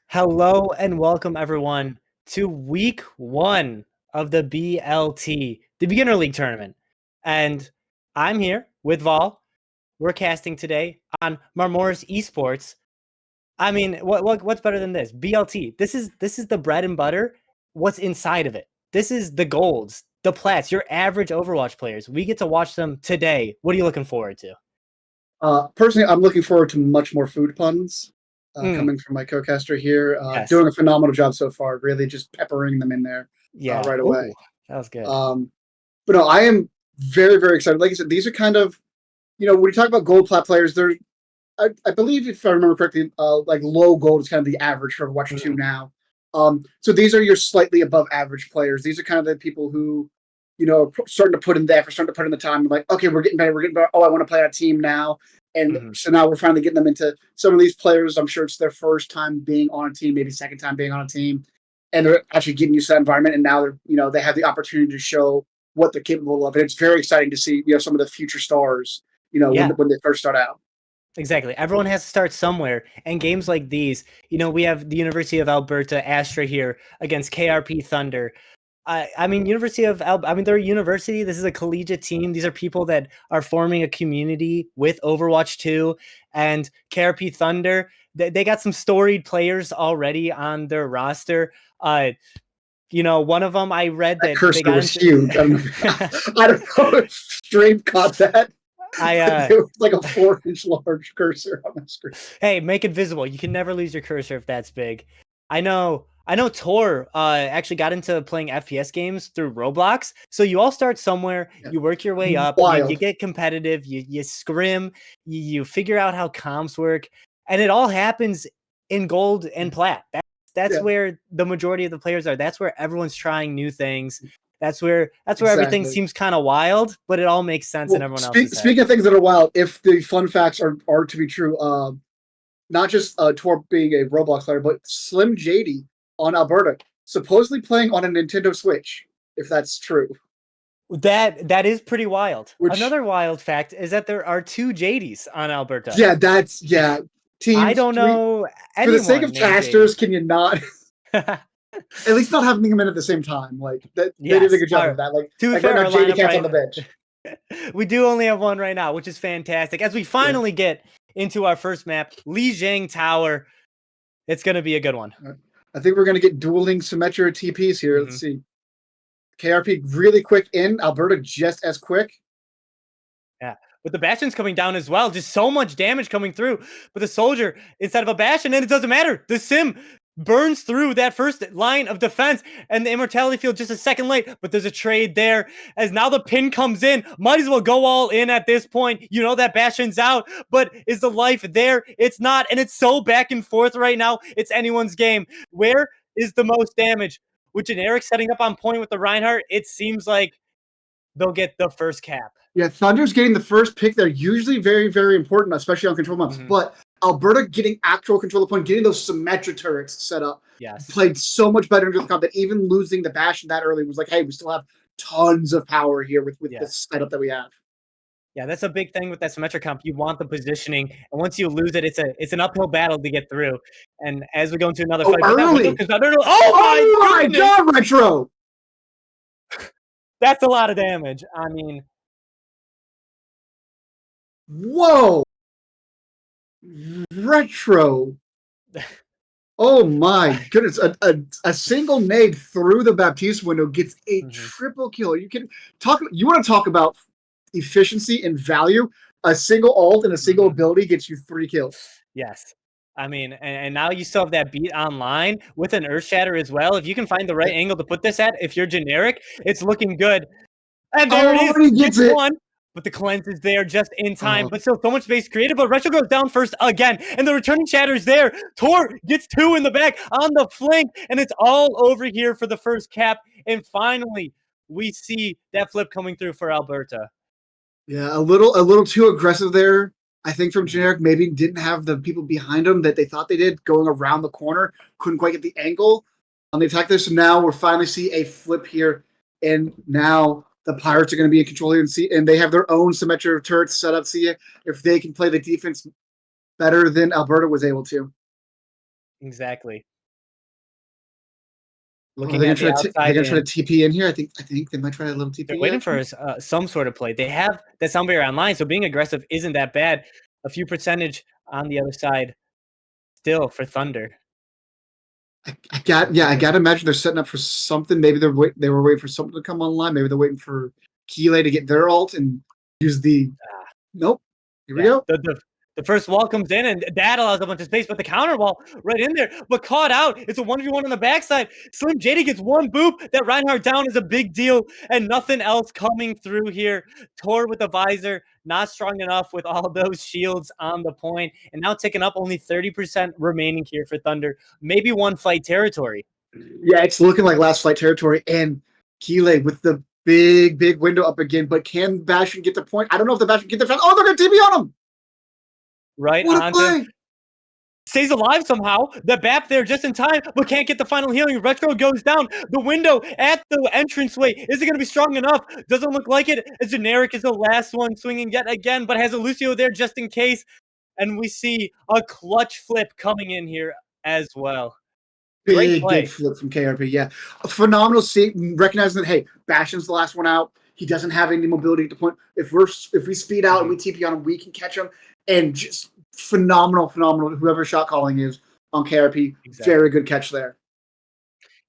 Hello and welcome everyone to week 1 of the BLT, the Beginner League Tournament. And I'm here with Vol. We're casting today on Marmoris Esports. I mean, what's better than this? BLT. This is the bread and butter. What's inside of it? This is the golds, the plats, your average Overwatch players. We get to watch them today. What are you looking forward to? Personally, I'm looking forward to much more food puns coming from my co-caster here. Yes. Doing a phenomenal job so far, really just peppering them in there right away. Ooh, that was good. But no, I am very, very excited. Like I said, these are kind of, when you talk about gold plat players, they're, I believe, if I remember correctly, like low gold is kind of the average for Overwatch 2 now. So these are your slightly above average players. These are kind of the people who, starting to put in the effort, starting to put in the time. Like, okay, we're getting better. Oh, I want to play on a team now. And so now we're finally getting them into some of these players. I'm sure it's their first time being on a team, maybe second time being on a team. And they're actually getting used to that environment. And now they're, they have the opportunity to show what they're capable of. And it's very exciting to see, some of the future stars, when they first start out. Exactly. Everyone has to start somewhere. And games like these, we have the University of Alberta Astra here against KRP Thunder. I mean, they're a university. This is a collegiate team. These are people that are forming a community with Overwatch 2 and KRP Thunder. They got some storied players already on their roster. One of them, I read that cursor was huge. I don't know if Stream caught that. It was like a 4-inch large cursor on the screen. Hey, make it visible. You can never lose your cursor if that's big. I know Tor actually got into playing FPS games through Roblox. So you all start somewhere, you work your way up, you get competitive, you scrim, you figure out how comms work, and it all happens in gold and plat. That's where the majority of the players are. That's where everyone's trying new things. That's where everything seems kind of wild, but it all makes sense in everyone else's Speaking of things that are wild, if the fun facts are to be true, not just Tor being a Roblox player, but Slim JD on Alberta, supposedly playing on a Nintendo Switch, if that's true. That is pretty wild. Another wild fact is that there are 2 JDs on Alberta. Yeah, teams. I don't know. For the sake of casters, can you not at least not having them in at the same time? Like that, they did a good job of that. Like, to be fair, right now, JD Cat's on the bench. We do only have one right now, which is fantastic. As we finally get into our first map, Lijiang Tower. It's going to be a good one. I think we're going to get dueling Symmetra TPs here. Let's see. KRP really quick in. Alberta just as quick. Yeah. But the Bastion's coming down as well. Just so much damage coming through. But the Soldier, instead of a Bastion, and it doesn't matter. The Sim burns through that first line of defense, and the Immortality Field just a second late. But there's a trade there. As now the pin comes in. Might as well go all in at this point. That Bastion's out. But is the life there? It's not. And it's so back and forth right now. It's anyone's game. Where is the most damage? With Generic setting up on point with the Reinhardt, it seems like they'll get the first cap. Yeah, Thunder's getting the first pick. They're usually very, very important, especially on control maps. But Alberta getting actual control of the point, getting those Symmetra turrets set up, played so much better into the comp that even losing the Bastion that early was like, hey, we still have tons of power here with this setup that we have. Yeah, that's a big thing with that Symmetra comp. You want the positioning, and once you lose it, it's an uphill battle to get through. And as we go into another fight, early. Oh my God, Retro! That's a lot of damage. I mean, whoa, Retro. Oh my goodness! A single nade through the Baptiste window gets a triple kill. You want to talk about efficiency and value? A single ult and a single ability gets you 3 kills. Yes. I mean, and now you still have that beat online with an Earth Shatter as well. If you can find the right angle to put this at, if you're generic, it's looking good. And there it is. He gets it. One. But the cleanse is there just in time. But still so much space created. But Retro goes down first again. And the returning Shatter's there. Tor gets 2 in the back on the flank. And it's all over here for the first cap. And finally, we see that flip coming through for Alberta. Yeah, a little too aggressive there. I think from generic, maybe didn't have the people behind him that they thought they did going around the corner. Couldn't quite get the angle on the attack there. So now we're finally see a flip here. And now the Pirates are going to be in control here and they have their own Symmetra turrets set up. See if they can play the defense better than Alberta was able to. Exactly. Looking at the outside, they're going to try to TP in here. I think they might try a little TP. They're waiting for some sort of play. They have that sound barrier online, so being aggressive isn't that bad. A few percentage on the other side still for Thunder. I got to imagine they're setting up for something. Maybe they were waiting for something to come online. Maybe they're waiting for Keeley to get their ult and use the. Nope. Here we go. The first wall comes in, and that allows a bunch of space, but the counter wall right in there, but caught out. It's a 1v1 on the backside. Slim JD gets 1 boop. That Reinhardt down is a big deal, and nothing else coming through here. Tor with the visor, not strong enough with all those shields on the point, and now taking up only 30% remaining here for Thunder. Maybe 1 fight territory. Yeah, it's looking like last fight territory, and Keeley with the big window up again, but can Bastion get the point? I don't know if the Bastion get the front. Oh, they're going to TP on him! Right onto stays alive somehow. The BAP there just in time, but can't get the final healing. Retro goes down. The window at the entranceway. Is it going to be strong enough? Doesn't look like it. As Generic is the last one swinging yet again, but has a Lucio there just in case. And we see a clutch flip coming in here as well. Big flip from KRP. Yeah, a phenomenal recognizing that, hey, Bastion's the last one out. He doesn't have any mobility at the point. If we speed out and we TP on him, we can catch him. And just phenomenal, whoever shot calling is on KRP. Exactly. Very good catch there.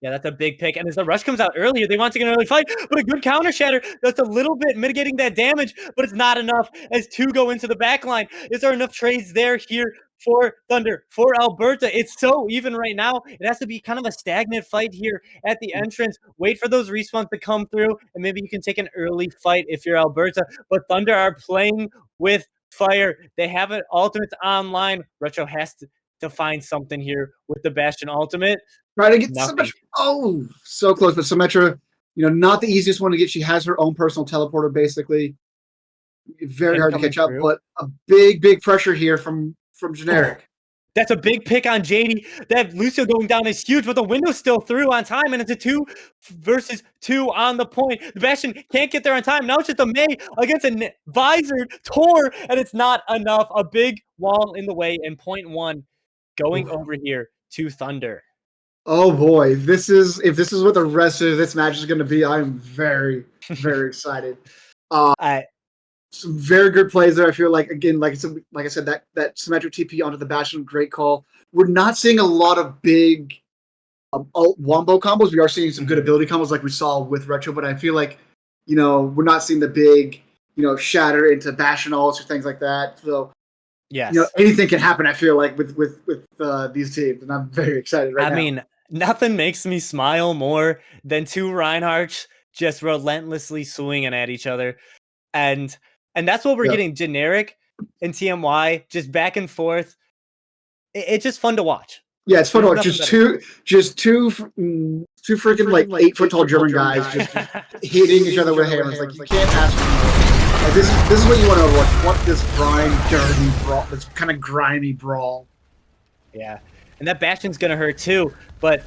Yeah, that's a big pick. And as the rush comes out earlier, they want to get an early fight, but a good counter shatter that's a little bit mitigating that damage, but it's not enough as 2 go into the back line. Is there enough trades there here for Thunder, for Alberta? It's so even right now. It has to be kind of a stagnant fight here at the entrance. Wait for those respawns to come through, and maybe you can take an early fight if you're Alberta. But Thunder are playing with fire. They have an ultimate online. Retro has to find something here with the Bastion ultimate. Try to get Symmetra. Oh, so close. But Symmetra, not the easiest one to get. She has her own personal teleporter, basically. Very hard to catch up, but a big pressure here from Generic. That's a big pick on JD. That Lucio going down is huge, but the window's still through on time, and it's a 2 versus 2 on the point. The Bastion can't get there on time. Now it's just a May against a visored Tor, and it's not enough. A big wall in the way, and point 1 going over here to Thunder. Oh boy, if this is what the rest of this match is going to be, I'm very excited. Some very good plays there. I feel like, again, like I said, that symmetric TP onto the Bastion, great call. We're not seeing a lot of big ult wombo combos. We are seeing some good ability combos like we saw with Retro, but I feel like, we're not seeing the big, shatter into Bastion ults or things like that. So, yes, anything can happen, I feel like, with these teams, and I'm very excited right now. I mean, nothing makes me smile more than 2 Reinhardts just relentlessly swinging at each other. And that's what we're getting. Generic and TMY just back and forth. It's just fun to watch. Yeah, it's fun to watch. Just two freaking like 8 foot tall German guys just hitting each other with hammers. Like, you can't ask for more. This is what you want to overwatch. You want this dirty brawl, this kind of grimy brawl. Yeah, and that Bastion's gonna hurt too. But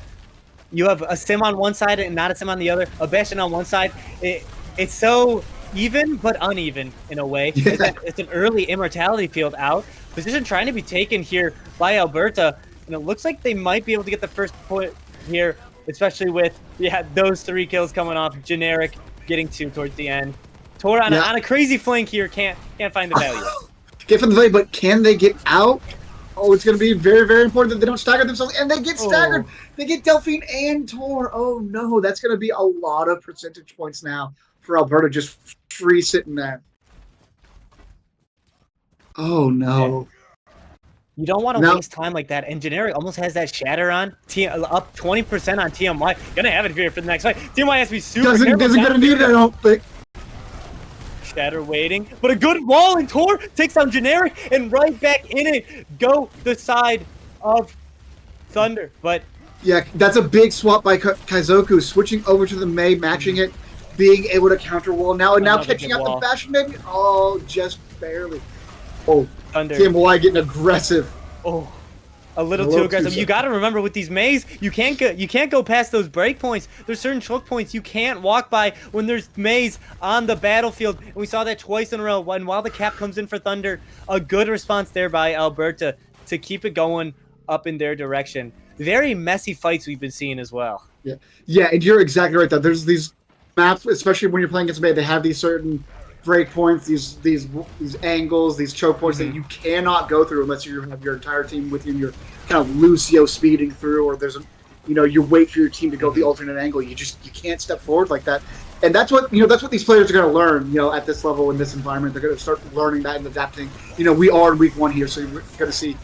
you have a sim on one side and not a sim on the other. A Bastion on one side. It's so even but uneven in a way. Yeah. It's an early immortality field out. Position trying to be taken here by Alberta, and it looks like they might be able to get the first point here, especially with those 3 kills coming off. Generic getting 2 towards the end. Tor on a crazy flank here can't find the value. Get from the value, but can they get out? Oh, it's going to be very, very important that they don't stagger themselves, and they get staggered. They get Delphine and Tor. Oh no, that's going to be a lot of percentage points now for Alberta just free sitting there. Oh no. You don't want to waste time like that. And Generic almost has that shatter on. Up 20% on TMY. Gonna have it here for the next fight. TMY has to be super careful. Doesn't gonna need it, I don't think. Shatter waiting, but a good wall, and Tor takes down Generic and right back in it. Go the side of Thunder, but yeah, that's a big swap by Kaizoku, switching over to the Mei, matching it, being able to counter wall now, and now catching out the Bastion maybe. Oh, just barely. Oh, Thunder. TMY getting aggressive. Oh, a little too aggressive. You got to remember with these Meis, you can't go past those breakpoints. There's certain choke points you can't walk by when there's Meis on the battlefield, and we saw that twice in a row. And while the cap comes in for Thunder, a good response there by Alberta to keep it going up in their direction. Very messy fights we've been seeing as well. Yeah, and you're exactly right. That there's these maps, especially when you're playing against Mei, they have these certain break points, these angles, these choke points that you cannot go through unless you have your entire team with you. And you're kind of Lucio speeding through, or there's you wait for your team to go the alternate angle. You can't step forward like that. And that's what these players are going to learn. At this level in this environment, they're going to start learning that and adapting. We are in week 1 here, so you're going to see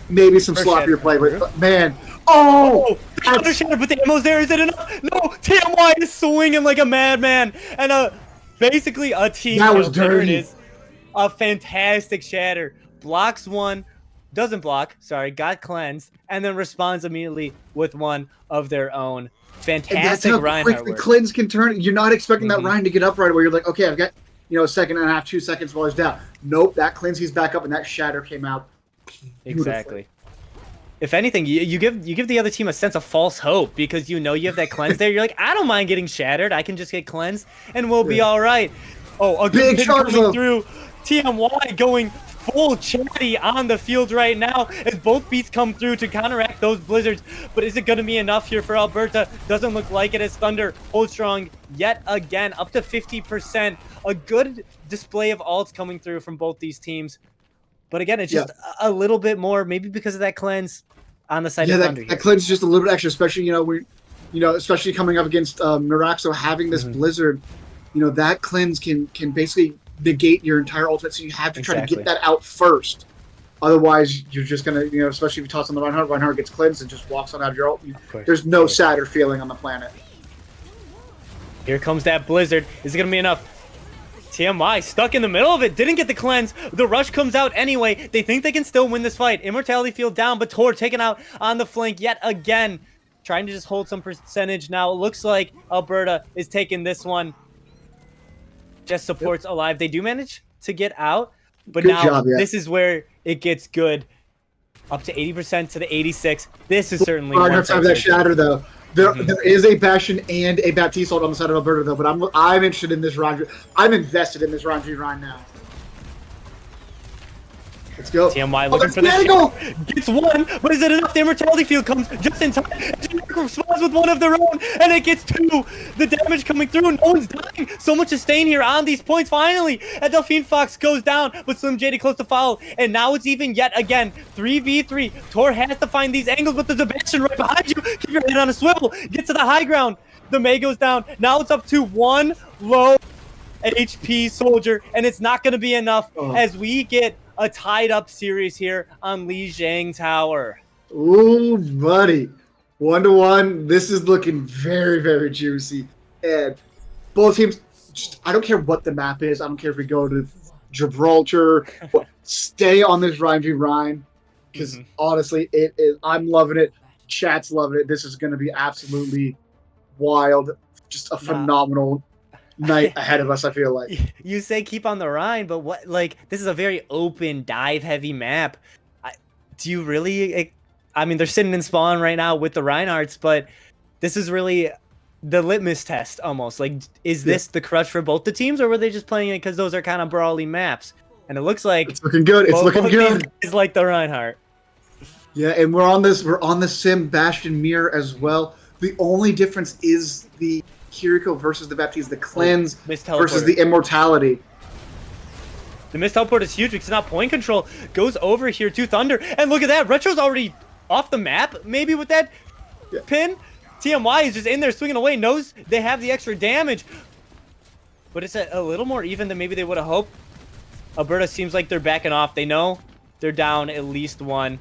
maybe some sloppier play. But man, counter shatter, but the ammo's there. Is it enough? No, TMY is swinging like a madman, and basically a team. That was dirty. There it is. A fantastic shatter. Blocks one, doesn't block. Sorry, got cleansed, and then responds immediately with one of their own. Fantastic Reinhardt work. The cleanse can turn. You're not expecting that Ryan to get up right away. You're like, okay, I've got a second and a half, 2 seconds while he's down. Nope, that cleanse, he's back up, and that shatter came out. Exactly. If anything, you give the other team a sense of false hope because you have that cleanse there. You're like, I don't mind getting shattered. I can just get cleansed and we'll be all right. Oh, a good pick coming through. TMY going full chatty on the field right now as both beats come through to counteract those blizzards. But is it going to be enough here for Alberta? Doesn't look like it as Thunder hold strong yet again, up to 50%. A good display of ults coming through from both these teams. But again, it's just a little bit more, maybe because of that cleanse on the side of Thunder. That cleanse is just a little bit extra, especially especially coming up against Naraxo, having this blizzard. That cleanse can basically negate your entire ultimate, so you have to try to get that out first. Otherwise, you're just gonna, especially if you toss on the Reinhardt gets cleansed and just walks on out of your ult. There's no sadder feeling on the planet. Here comes that blizzard. Is it gonna be enough? TMY stuck in the middle of it, didn't get the cleanse. The rush comes out anyway. They think they can still win this fight. Immortality field down, but Tor taken out on the flank yet again. Trying to just hold some percentage now. It looks like Alberta is taking this one. Just supports alive. They do manage to get out, but this is where it gets good. Up to 80% to the 86. This is certainly hard enough to have that shatter though. There is a Bastion and a Baptiste ult on the side of Alberta though, but I'm interested in this round. I'm invested in this round 3 right now. Let's go. TMY looking for the angle. Gets one, but is it enough? The immortality field comes just in time. Generic responds with one of their own, and it gets 2. The damage coming through. No one's dying. So much is staying here on these points. Finally, and Delphine Fox goes down, but Slim JD close to follow, and now it's even yet again. 3v3. Tor has to find these angles, but there's a Bastion right behind you. Keep your head on a swivel. Get to the high ground. The Mei goes down. Now it's up to 1 low HP soldier, and it's not going to be enough as we get a tied-up series here on Li Jiang Tower. Ooh, buddy. 1-1. This is looking very, very juicy. And both teams, I don't care what the map is. I don't care if we go to Gibraltar. Stay on this Rhine v Rhine. Because honestly, it is. I'm loving it. Chat's loving it. This is going to be absolutely wild. Just a phenomenal night ahead of us, I feel like. You say keep on the Rhine, but what? Like, this is a very open, dive-heavy map. Do you really? I mean, they're sitting in spawn right now with the Reinhardts, but this is really the litmus test almost. Like, is this the crush for both the teams, or were they just playing it because those are kind of brawly maps? And it looks like it's looking good. It's looking good. It's like the Reinhardt. Yeah, and we're on the Sim Bastion mirror as well. The only difference is the Kiriko versus the Baptiste, the cleanse versus the immortality. The missed teleport is huge because now point control goes over here to Thunder. And look at that. Retro's already off the map, maybe with that pin. TMY is just in there swinging away, knows they have the extra damage. But it's a little more even than maybe they would have hoped. Alberta seems like they're backing off. They know they're down at least one.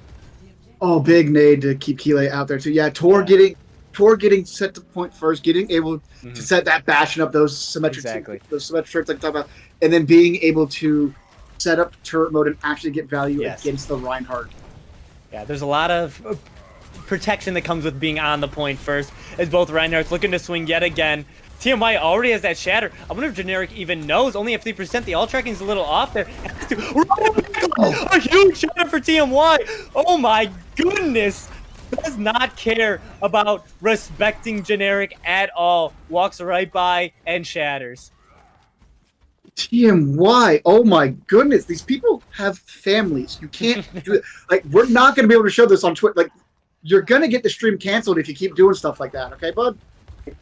Oh, big nade to keep Keeley out there too. Yeah, Tor getting set to point first, getting able to set that Bastion up, those symmetric turrets like I talked about, and then being able to set up turret mode and actually get value against the Reinhardt. Yeah, there's a lot of protection that comes with being on the point first, as both Reinhardt's looking to swing yet again. TMY already has that shatter. I wonder if Generic even knows. Only at 50%. The all tracking is a little off there. A huge shatter for TMY. Oh my goodness. Does not care about respecting Generic at all. Walks right by and shatters. TMY, oh my goodness. These people have families. You can't do it. Like, we're not going to be able to show this on Twitter. Like, you're going to get the stream canceled if you keep doing stuff like that. Okay, bud?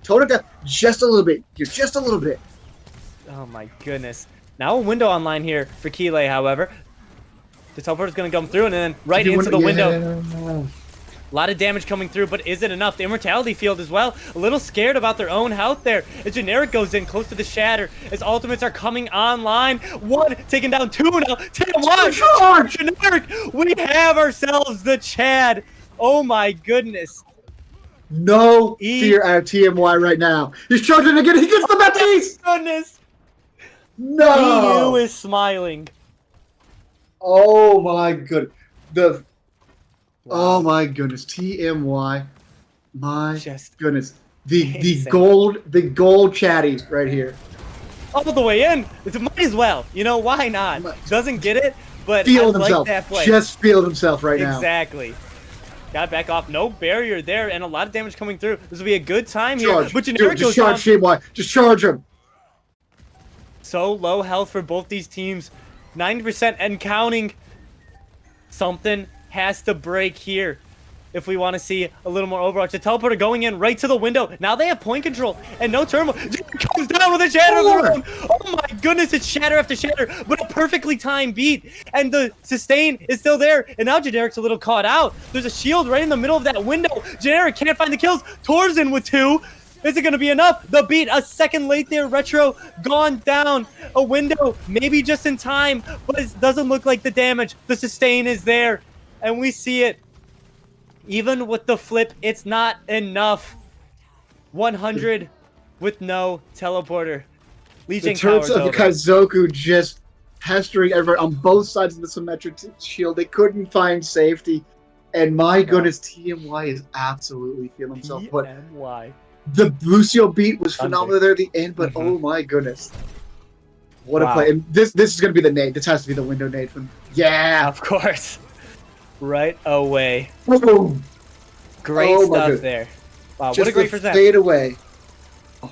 Tone it down just a little bit. Just a little bit. Oh my goodness. Now a window online here for Keeley, however. The teleport is going to come through and then right into the window. A lot of damage coming through, but is it enough? The immortality field as well. A little scared about their own health there. As Generic goes in close to the shatter. As ultimates are coming online. One taking down two now. TMY! Generic! We have ourselves the Chad. Oh my goodness. No fear out of TMY right now. He's charging again. He gets the Baptiste. Oh, goodness. No. EU is smiling. Oh my goodness. Oh my goodness. TMY. My goodness. The gold chatty right here. All the way in. It might as well. You know, why not? Doesn't get it, but feel I himself. Like that play. Just feel himself right now. Exactly. Got back off. No barrier there, and a lot of damage coming through. This will be a good time here. But Generic goes down. Just charge TMY. Just charge him. So low health for both these teams. 90% and counting. Something has to break here if we want to see a little more Overwatch. The teleporter going in right to the window. Now they have point control and no turmoil. Comes down with a shatter of their own. Oh my goodness, it's shatter after shatter, but a perfectly timed beat. And the sustain is still there. And now Generic's a little caught out. There's a shield right in the middle of that window. Generic can't find the kills. Tor's in with two. Is it going to be enough? The beat, a second late there. Retro gone down. A window, maybe just in time, but it doesn't look like the damage. The sustain is there, and we see it. Even with the flip, it's not enough. 100 with no teleporter. Legion the turrets of Kazoku just pestering everyone on both sides of the symmetric shield. They couldn't find safety. And my goodness, TMY is absolutely feeling himself. But the Lucio beat was phenomenal there at the end, but oh my goodness. What a play. And this is going to be the nade. This has to be the window nade from... Yeah. Of course. Right away. Boom. Great stuff there. Wow, just what a great first fade away. Oh.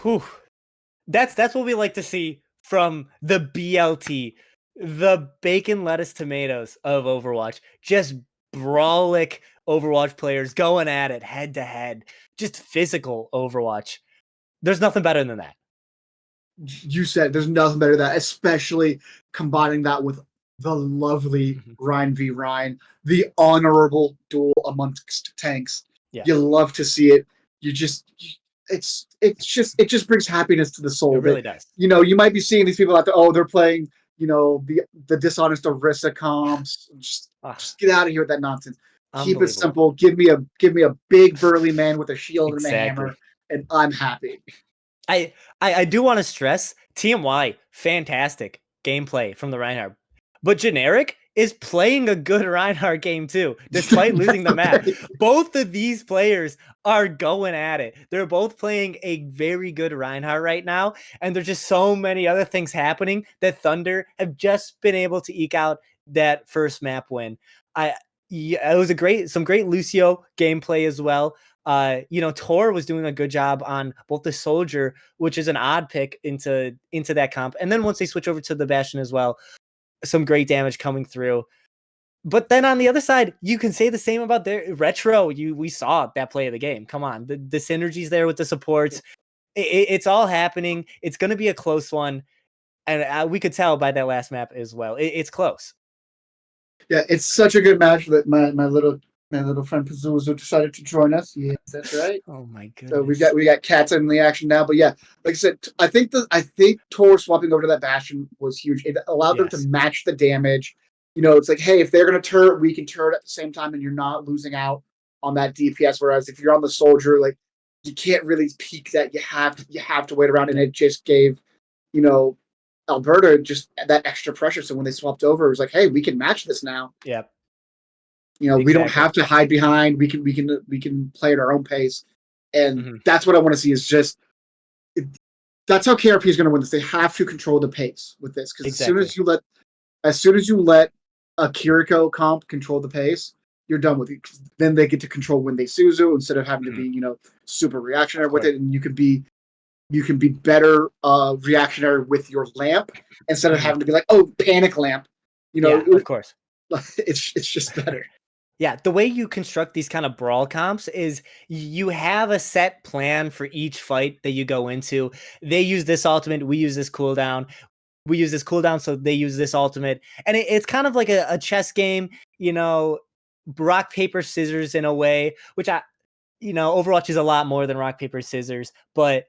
Whew. That's what we like to see from the BLT. The bacon, lettuce, tomatoes of Overwatch. Just brawlic Overwatch players going at it head to head. Just physical Overwatch. There's nothing better than that. You said there's nothing better than that, especially combining that with the lovely Rhine v Rhine, the honorable duel amongst tanks. Yeah. You love to see it. It just brings happiness to the soul. It really does. You know, you might be seeing these people out there, oh, they're playing, you know, the dishonest Orisa comps. Just get out of here with that nonsense. Keep it simple. Give me a big burly man with a shield and a hammer, and I'm happy. I do want to stress TMY, fantastic gameplay from the Reinhardt. But Generic, is playing a good Reinhardt game too, despite losing the map. Both of these players are going at it. They're both playing a very good Reinhardt right now, and there's just so many other things happening that Thunder have just been able to eke out that first map win. It was some great Lucio gameplay as well. Tor was doing a good job on both the Soldier, which is an odd pick into that comp, and then once they switch over to the Bastion as well, some great damage coming through. But then on the other side, you can say the same about their Retro. We saw that play of the game. Come on, the synergies there with the supports, it's all happening. It's going to be a close one, and we could tell by that last map as well. It's close. Yeah, it's such a good match that my little friend Pazuzu decided to join us. Yes, that's right. Oh my goodness. So we got cats in the action now. But yeah, like I said, I think Tor swapping over to that Bastion was huge. It allowed them to match the damage. It's like, hey, if they're gonna turret, we can turret at the same time, and you're not losing out on that DPS. Whereas if you're on the Soldier, like you can't really peak that. You have to wait around, and it just gave, Alberta just that extra pressure. So when they swapped over, it was like, hey, we can match this now. Yep. Exactly. We don't have to hide behind. We can play at our own pace, and that's what I want to see. Is just that's how KRP is going to win this. They have to control the pace with this because as soon as you let a Kiriko comp control the pace, you're done with it. Then they get to control when they Suzu instead of having to be super reactionary with it, and you can be better reactionary with your lamp instead of having to be like, oh, panic lamp. Of course. It's just better. Yeah, the way you construct these kind of brawl comps is you have a set plan for each fight that you go into. They use this ultimate, we use this cooldown. We use this cooldown, so they use this ultimate. And it's kind of like a chess game, rock, paper, scissors in a way, which Overwatch is a lot more than rock, paper, scissors, but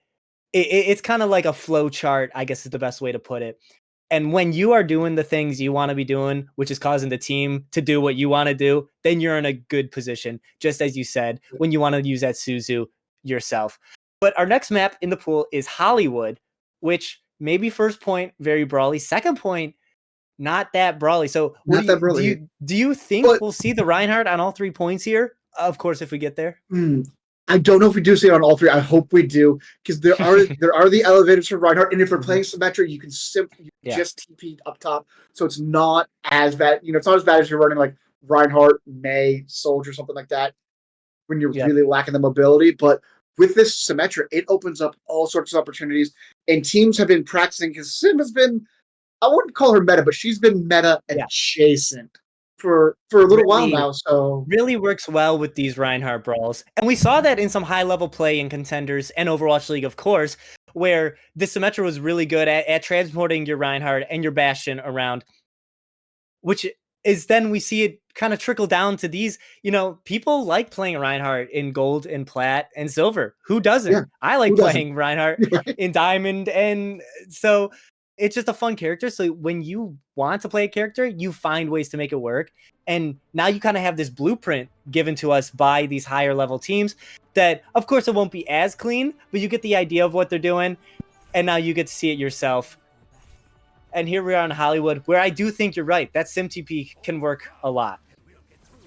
it's kind of like a flow chart, I guess is the best way to put it. And when you are doing the things you want to be doing, which is causing the team to do what you want to do, then you're in a good position, just as you said, when you want to use that Suzu yourself. But our next map in the pool is Hollywood, which maybe first point, very brawly. Second point, not that brawly. So do you think we'll see the Reinhardt on all 3 points here? Of course, if we get there. I don't know if we do see it on all 3. I hope we do, because there are the elevators for Reinhardt, and if we're playing Symmetra, you can simply just TP up top, so it's not as bad. It's not as bad as you're running like Reinhardt, May, Soldier, something like that, when you're really lacking the mobility. But with this Symmetra, it opens up all sorts of opportunities, and teams have been practicing because Sim has been, I wouldn't call her meta, but she's been meta adjacent for a little while now, so really works well with these Reinhardt brawls. And we saw that in some high-level play in Contenders and Overwatch League, of course, where the Symmetra was really good at transporting your Reinhardt and your Bastion around, which is then we see it kind of trickle down to these, people like playing Reinhardt in gold and plat and silver. Who doesn't? Yeah, I like playing Reinhardt in diamond, and so it's just a fun character. So when you want to play a character, you find ways to make it work. And now you kind of have this blueprint given to us by these higher level teams that, of course, it won't be as clean, but you get the idea of what they're doing. And now you get to see it yourself. And here we are in Hollywood, where I do think you're right. That SimTP can work a lot.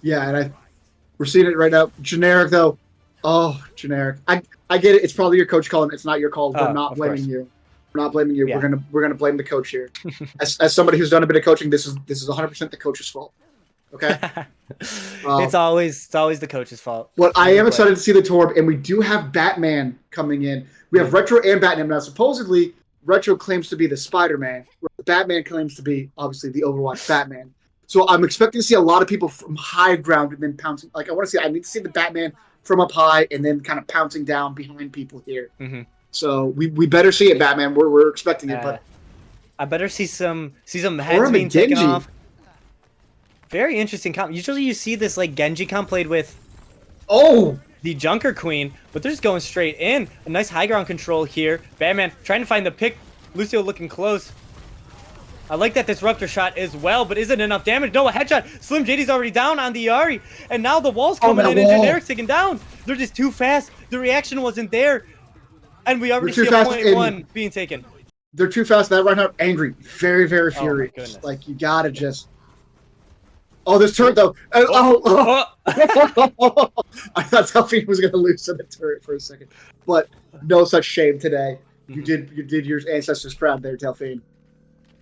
Yeah, and we're seeing it right now. Generic, though. Oh, generic. I get it. It's probably your coach calling. It's not your call. We're not blaming you. We're not blaming you. Yeah. We're gonna blame the coach here. As somebody who's done a bit of coaching, this is 100% the coach's fault. Okay. It's always the coach's fault. But I am excited to see the Torb, and we do have Batman coming in. We have Retro and Batman now. Supposedly, Retro claims to be the Spider-Man, where Batman claims to be obviously the Overwatch Batman. So I'm expecting to see a lot of people from high ground and then pouncing. Like I need to see the Batman from up high and then kind of pouncing down behind people here. So we better see it, Batman. We're expecting it, but I better see some heads being taken off. Very interesting comp. Usually you see this like Genji comp played with the Junker Queen, but they're just going straight in. A nice high ground control here. Batman trying to find the pick. Lucio looking close. I like that disruptor shot as well, but isn't enough damage. No, a headshot. Slim JD's already down on the Yari, and now the wall's coming in and Generic's taken down. They're just too fast. The reaction wasn't there. And we already see a point one being taken. They're too fast. That Reinhardt angry, very, very furious. Like you gotta just Oh, this turret though. Oh. I thought Delphine was gonna lose to the turret for a second, but no such shame today. You did your ancestors proud there, Delphine.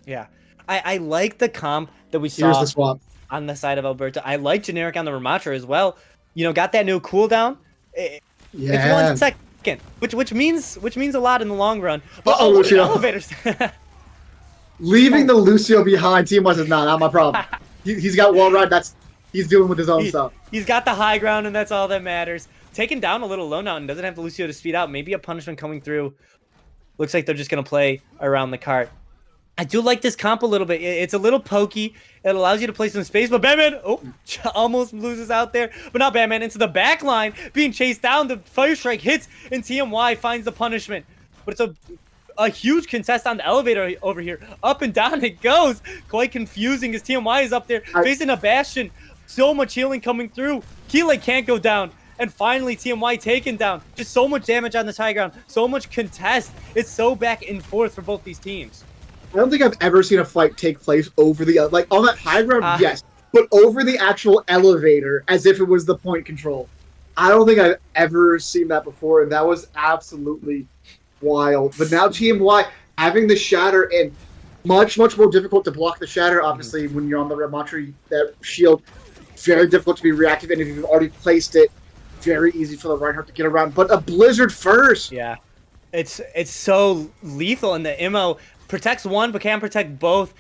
Yeah, I like the comp that we Here's saw the swap on the side of Alberta. I like generic on the Ramatra as well. You know, got that new cooldown. It's 1 second, which means a lot in the long run. But Lucio. Elevators. Leaving the Lucio behind, Team West is not my problem. He's got wall ride. He's dealing with his own stuff. He's got the high ground, and that's all that matters. Taken down a little low now, and doesn't have the Lucio to speed out. Maybe a punishment coming through. Looks like they're just gonna play around the cart. I do like this comp a little bit. It's a little pokey. It allows you to play some space, but Batman, almost loses out there. But now Batman into the back line, being chased down. The Fire Strike hits, and TMY finds the punishment. But it's a huge contest on the elevator over here. Up and down it goes. Quite confusing as TMY is up there facing a Bastion. So much healing coming through. Keeley can't go down. And finally, TMY taken down. Just so much damage on the high ground. So much contest. It's so back and forth for both these teams. I don't think I've ever seen a fight take place over the like on that high ground, yes, but over the actual elevator as if it was the point control. I don't think I've ever seen that before, and that was absolutely wild. But now TMY having the shatter and much more difficult to block the shatter. Obviously, when you're on the Ramatra, that shield very difficult to be reactive, and if you've already placed it, very easy for the Reinhardt to get around. But a Blizzard first, yeah, it's so lethal, and the MO protects one but can't protect both,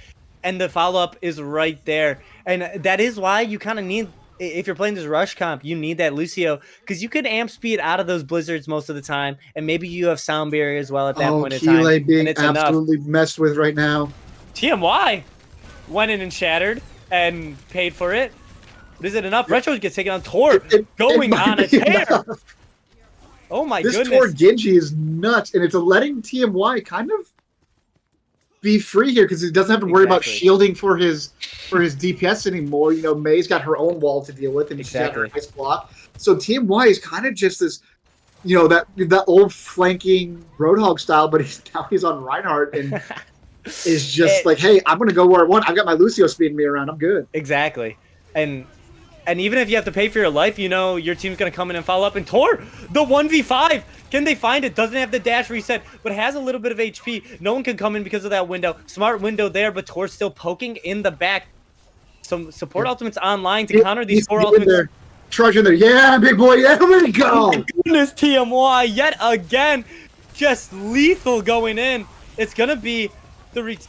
and the follow-up is right there. And that is why you kind of need, if you're playing this rush comp, you need that Lucio, because you could amp speed out of those blizzards most of the time, and maybe you have sound barrier as well at that point in time. Keeley being absolutely messed with right now. TMY went in and shattered and paid for it. But is it enough? Retro gets taken on. Tor going on a tear. Enough. Oh my goodness. This Tor Genji is nuts, and it's letting TMY kind of be free here because he doesn't have to worry about shielding for his DPS anymore. You know, May's got her own wall to deal with, and she's got her nice block. So TMY is kind of just this, you know, that old flanking Roadhog style, but now he's on Reinhardt and is just like, hey, I'm gonna go where I want. I've got my Lucio speeding me around. I'm good. Exactly, and even if you have to pay for your life, you know your team's gonna come in and follow up. And Tor, the 1v5. Can they find it? Doesn't have the dash reset, but has a little bit of HP. No one can come in because of that window. Smart window there, but Tor's still poking in the back. Some support ultimates online to counter these 4 ultimates. Charge in there. Yeah, big boy. Yeah, there we go. Oh my goodness, TMY yet again. Just lethal going in. It's going to be the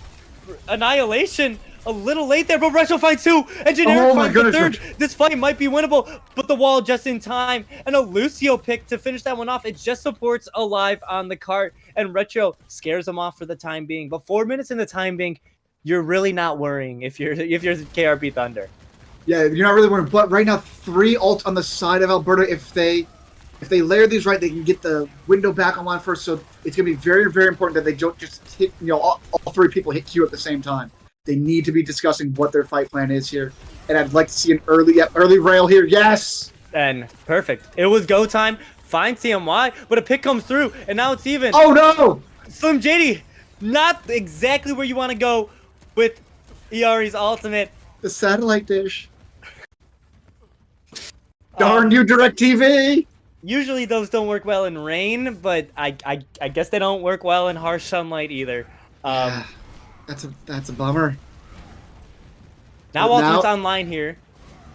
annihilation. A little late there, but Retro finds 2, and Generic finds the 3rd. This fight might be winnable, but the wall just in time, and a Lucio pick to finish that one off. It just supports alive on the cart, and Retro scares them off for the time being. But 4 minutes in the time being, you're really not worrying if you're KRP Thunder. Yeah, you're not really worrying. But right now, 3 ults on the side of Alberta. If they layer these right, they can get the window back online first. So it's going to be very, very important that they don't just hit, you know, all 3 people hit Q at the same time. They need to be discussing what their fight plan is here. And I'd like to see an early rail here. Yes! And perfect. It was go time. Fine TMY, but a pick comes through, and now it's even. Oh, no! Slim JD, not exactly where you want to go with ERE's ultimate. The satellite dish. Darn you, DirecTV! Usually those don't work well in rain, but I guess they don't work well in harsh sunlight either. That's a bummer. Now ultimate's online here.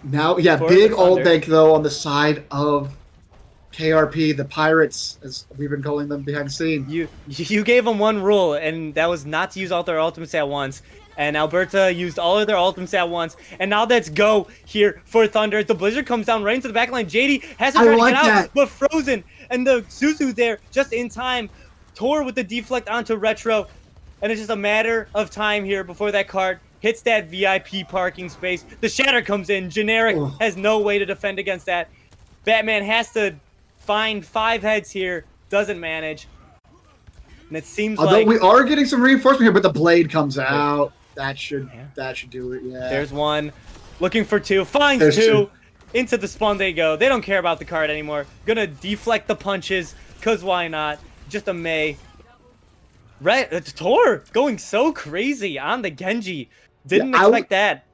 Now, yeah, big ult bank though on the side of KRP, the Pirates, as we've been calling them behind the scene. You gave them one rule, and that was not to use all their ultimates at once. And Alberta used all of their ultimates at once. And now that's go here for Thunder. The Blizzard comes down right into the backline. JD has to try to get out, but frozen. And the Suzu there just in time. Tor with the deflect onto Retro. And it's just a matter of time here before that cart hits that VIP parking space. The shatter comes in. Generic has no way to defend against that. Batman has to find 5 heads here. Doesn't manage. And it seems although we are getting some reinforcement here, but the blade comes out. That should do it, yeah. There's one. Looking for 2. Finds 2. Into the spawn they go. They don't care about the cart anymore. Gonna deflect the punches, because why not? Just a May. Tor going so crazy on the Genji. Didn't expect that.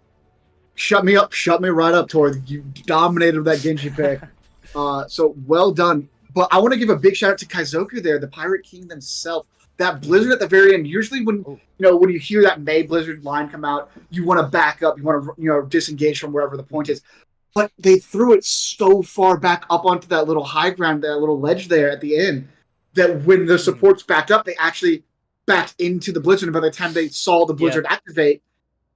Shut me up. Shut me right up, Tor. You dominated that Genji pick. So well done. But I want to give a big shout out to Kaizoku there, the Pirate King themselves. That Blizzard at the very end. Usually when when you hear that May Blizzard line come out, you want to back up, you want to disengage from wherever the point is. But they threw it so far back up onto that little high ground, that little ledge there at the end, that when the supports backed up, they actually backed into the Blizzard. And by the time they saw the Blizzard activate,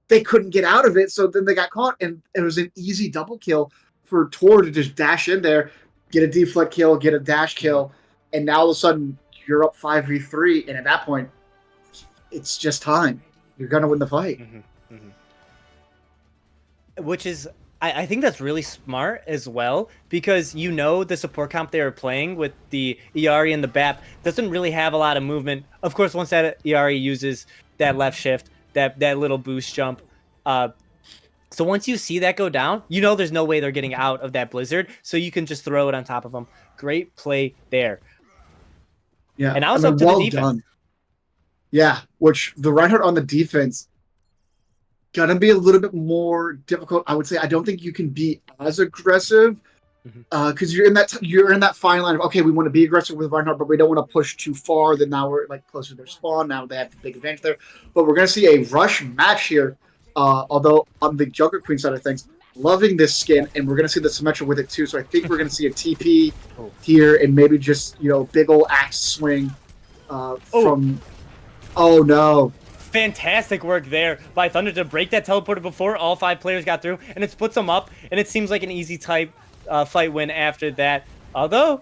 they couldn't get out of it. So then they got caught, and it was an easy double kill for Tor to just dash in there, get a deflect kill, get a dash kill, and now all of a sudden you're up 5v3, and at that point, it's just time. You're going to win the fight. Which is, I think that's really smart as well, because the support comp they were playing with the Iari and the BAP doesn't really have a lot of movement. Of course, once that Iari uses that left shift, that little boost jump, so once you see that go down, there's no way they're getting out of that Blizzard, so you can just throw it on top of them. Great play there. Yeah, and now it's up to the defense. Done. Yeah, which the Reinhardt on the defense gonna be a little bit more difficult. I would say I don't think you can be as aggressive because you're in that fine line of, okay, we want to be aggressive with Reinhardt, but we don't want to push too far. Then now we're like closer to their spawn. Now they have the big advantage there. But we're gonna see a rush match here. Although on the Joker Queen side of things, loving this skin, and we're gonna see the Symmetra with it too. So I think we're gonna see a TP here, and maybe just big old axe swing from. Oh no. Fantastic work there by Thunder to break that teleporter before all 5 players got through, and it splits them up, and it seems like an easy type fight win after that. Although,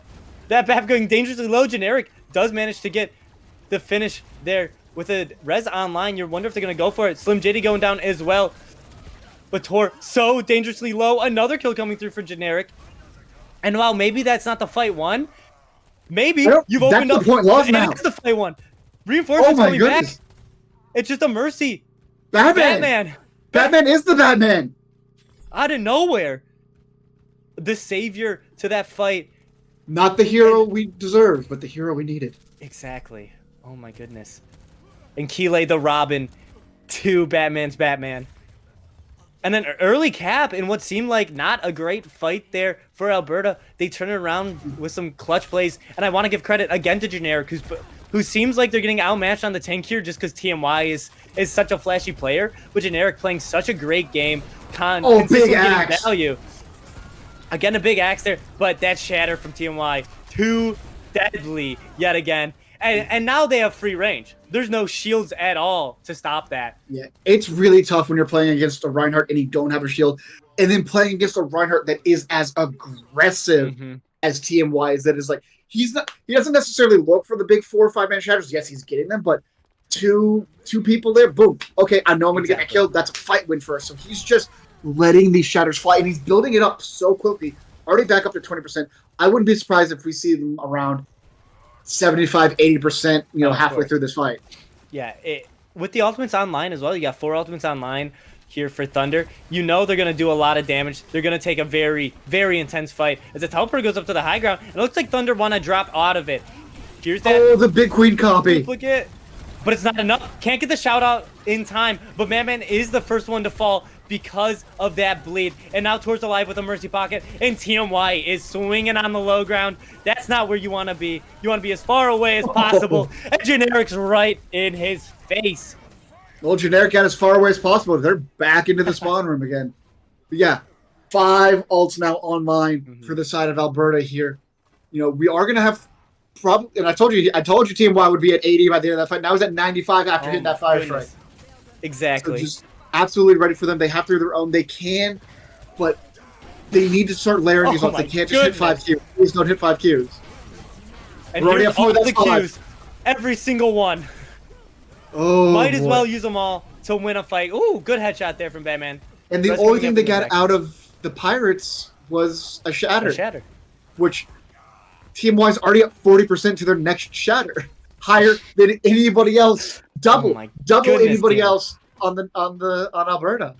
that BAP going dangerously low, Generic does manage to get the finish there with a res online. You wonder if they're going to go for it. Slim JD going down as well. But Tor so dangerously low. Another kill coming through for Generic. And while maybe that's not the fight one, maybe you've opened up. That's the point lost now. It's the fight one. Reinforcements coming back. It's just a mercy. Batman is the Batman. Out of nowhere. The savior to that fight. Not the hero we deserve, but the hero we needed. Exactly. Oh my goodness. And Keeley the Robin to Batman's Batman. And then early cap in what seemed like not a great fight there for Alberta. They turn it around with some clutch plays. And I want to give credit again to Generic, who seems like they're getting outmatched on the tank here just because TMY is such a flashy player. But Generic playing such a great game. Big axe. Value. Again, a big axe there. But that shatter from TMY. Too deadly yet again. And now they have free range. There's no shields at all to stop that. Yeah, it's really tough when you're playing against a Reinhardt and you don't have a shield. And then playing against a Reinhardt that is as aggressive as TMY is. That is like, he doesn't necessarily look for the big 4 or 5 man shatters. Yes, he's getting them, but two people there, boom. Okay, I know I'm going to get that kill. That's a fight win for us. So he's just letting these shatters fly, and he's building it up so quickly. Already back up to 20%. I wouldn't be surprised if we see them around 75-80%, halfway through this fight. Yeah, with the ultimates online as well, you got 4 ultimates online here for Thunder. They're going to do a lot of damage. They're going to take a very, very intense fight. As the teleporter goes up to the high ground, it looks like Thunder want to drop out of it. Here's that. Oh, the big queen copy. Duplicate. But it's not enough. Can't get the shout out in time. But Madman is the first one to fall because of that bleed. And now Tor's alive with a mercy pocket. And TMY is swinging on the low ground. That's not where you want to be. You want to be as far away as possible. And Generic's right in his face. Well, Generic got as far away as possible. They're back into the spawn room again. But yeah, 5 ults now online for the side of Alberta here. We are going to have probably, and I told you TMY would be at 80 by the end of that fight. Now he's at 95 after hitting that fire strike. Exactly. So just absolutely ready for them. They have to do their own. They can, but they need to start layering these ults. They can't just hit 5 Qs. Please don't hit 5 Qs. And here's all the Qs. Every single one. Oh, might as well use them all to win a fight. Ooh, good headshot there from Batman. And the only thing they got out of the Pirates was a shatter. Which TMY's already up 40% to their next shatter. Higher than anybody else. Double anybody else on Alberta.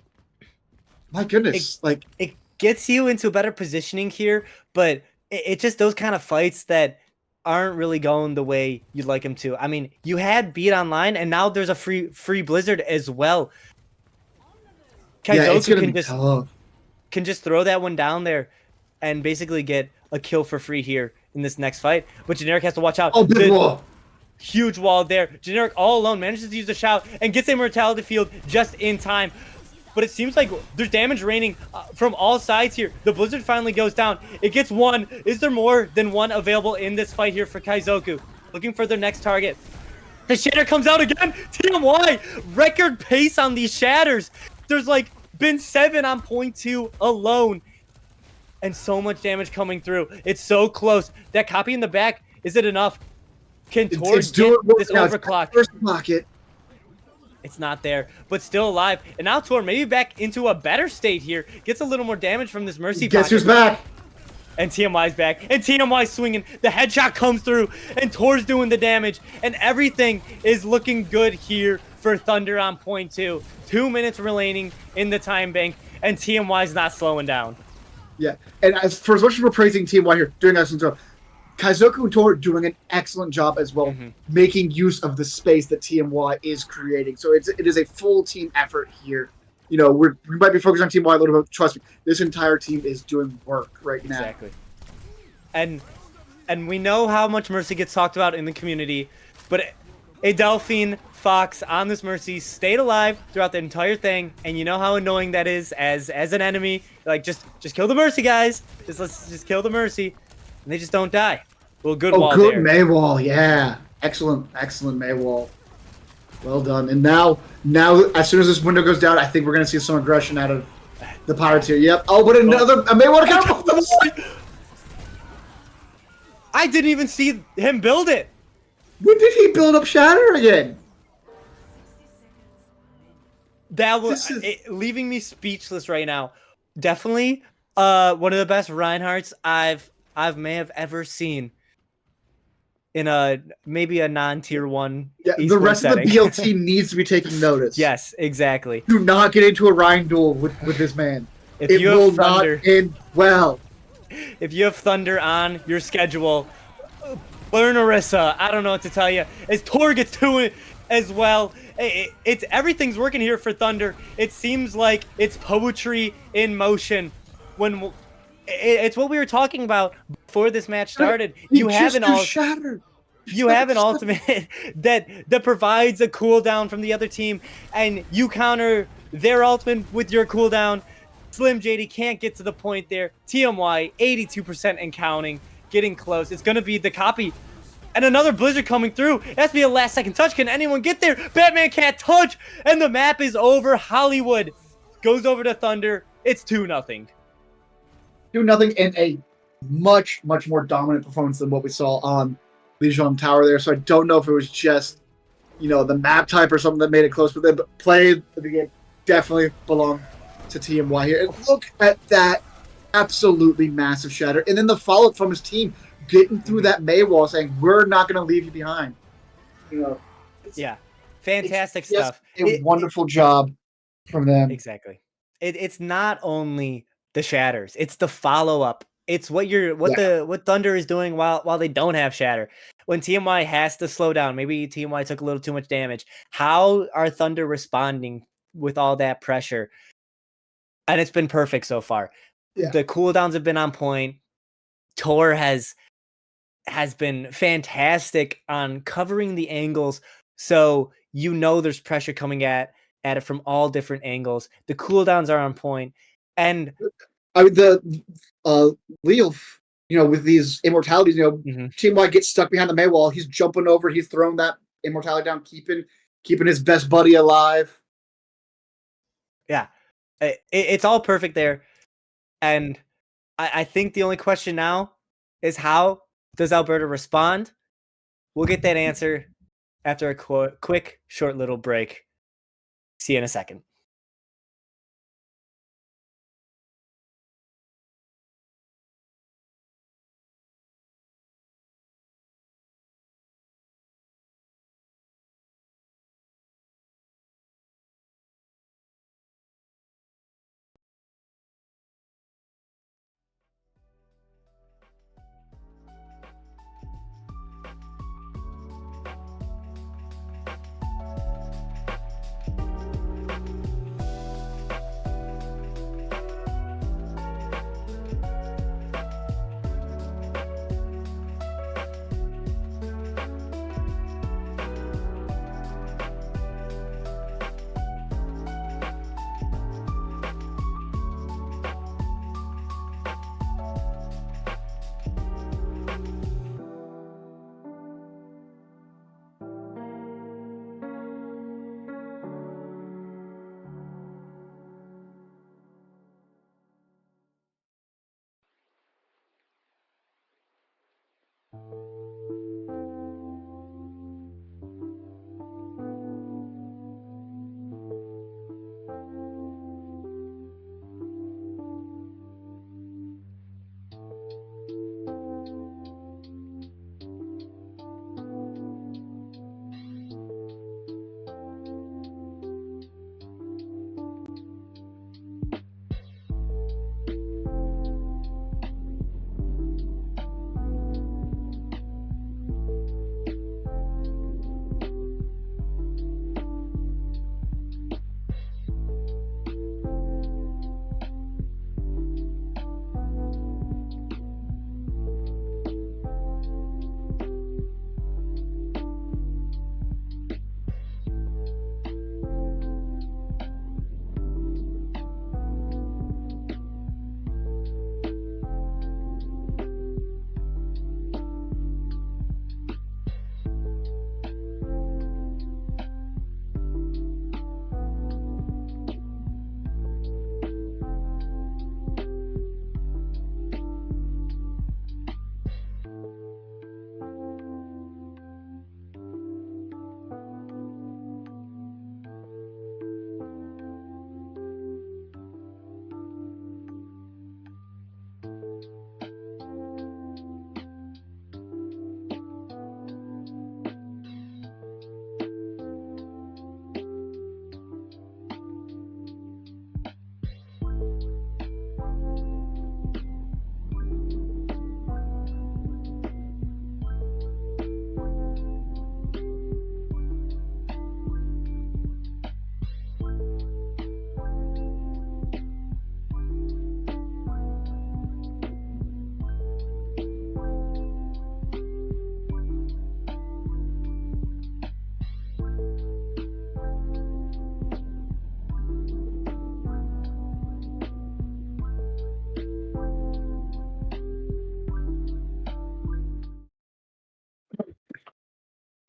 My goodness. It gets you into better positioning here, but it just those kind of fights that aren't really going the way you'd like them to. I mean, you had Beat online, and now there's a free Blizzard as well. Kaizoku can just throw that one down there and basically get a kill for free here in this next fight. But Generic has to watch out. Oh, big wall. Huge wall there. Generic all alone manages to use the shout and gets a Immortality Field just in time. But it seems like there's damage raining from all sides here. The Blizzard finally goes down. It gets one. Is there more than one available in this fight here for Kaizoku? Looking for their next target. The Shatter comes out again. TMY, record pace on these Shatters. There's like been 7 on point 2 alone. And so much damage coming through. It's so close. That copy in the back, is it enough? Can Tor get this overclock? First pocket. It's not there, but still alive. And now Tor maybe back into a better state here. Gets a little more damage from this Mercy Guess who's back? And TMY's back. And TMY's swinging. The headshot comes through. And Tor's doing the damage. And everything is looking good here for Thunder on point 2. 2 minutes remaining in the time bank. And TMY's not slowing down. Yeah. And for as much as we're praising TMY here, doing excellent job, Kaizoku and Tor doing an excellent job as well, making use of the space that TMY is creating. So it is a full team effort here. You know, we might be focused on TMY a little bit. Trust me, this entire team is doing work right now. Exactly. And we know how much Mercy gets talked about in the community, but a Delphine Fox on this Mercy stayed alive throughout the entire thing, and you know how annoying that is as an enemy. Like, just kill the Mercy, guys. Let's just kill the Mercy. And they just don't die. Well, good wall there. Oh, good May wall, yeah. Excellent May wall. Well done. And now, as soon as this window goes down, I think we're going to see some aggression out of the Pirates here. Yep. Oh, but a May wall to come off the wall. I didn't even see him build it. When did he build up Shatter again? That was leaving me speechless right now. Definitely one of the best Reinhardts I may have ever seen in maybe a non-tier 1. Yeah, the rest of the BLT needs to be taking notice. Yes, exactly. Do not get into a Rein duel with this man. It will not end well. If you have Thunder on your schedule, learn Orisa. I don't know what to tell you. As Tor gets to it as well, it's everything's working here for Thunder. It seems like it's poetry in motion. When it's what we were talking about before this match started. You have an ultimate that provides a cooldown from the other team, and you counter their ultimate with your cooldown. Slim JD can't get to the point there. TMY 82% and counting, getting close. It's gonna be the copy. And another Blizzard coming through. It has to be a last second touch. Can anyone get there? Batman can't touch, and the map is over. Hollywood goes over to Thunder. It's 2-0. 2-0, and a much more dominant performance than what we saw on Lijiang Tower there. So I don't know if it was just, the map type or something that made it close, but the play of the game definitely belonged to TMY here. And look at that absolutely massive Shatter. And then the follow-up from his team getting through that May wall saying, we're not going to leave you behind. Yeah. Fantastic stuff. A wonderful job from them. Exactly. It's not only the Shatters, it's the follow-up. It's what Thunder is doing while they don't have Shatter. When TMY has to slow down, maybe TMY took a little too much damage. How are Thunder responding with all that pressure? And it's been perfect so far. Yeah. The cooldowns have been on point. Tor has been fantastic on covering the angles, so there's pressure coming at it from all different angles. The cooldowns are on point, and I mean the Leo, with these immortalities, TMY gets stuck behind the May wall. He's jumping over. He's throwing that immortality down, keeping his best buddy alive. Yeah, it's all perfect there, and I think the only question now is how does Alberta respond? We'll get that answer after a quick, short little break. See you in a second.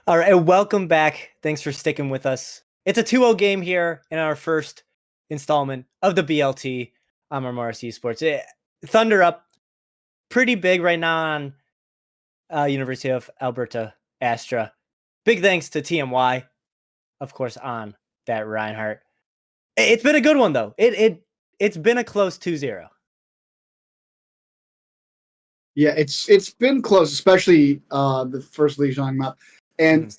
All right, and welcome back. Thanks for sticking with us. It's a 2-0 game here in our first installment of the BLT. I'm Morris Esports. Thunder up pretty big right now on University of Alberta Astra. Big thanks to TMY, of course, on that Reinhardt. It's been a good one though. It's been a close 2-0. Yeah, it's been close, especially the first Lijiang map. And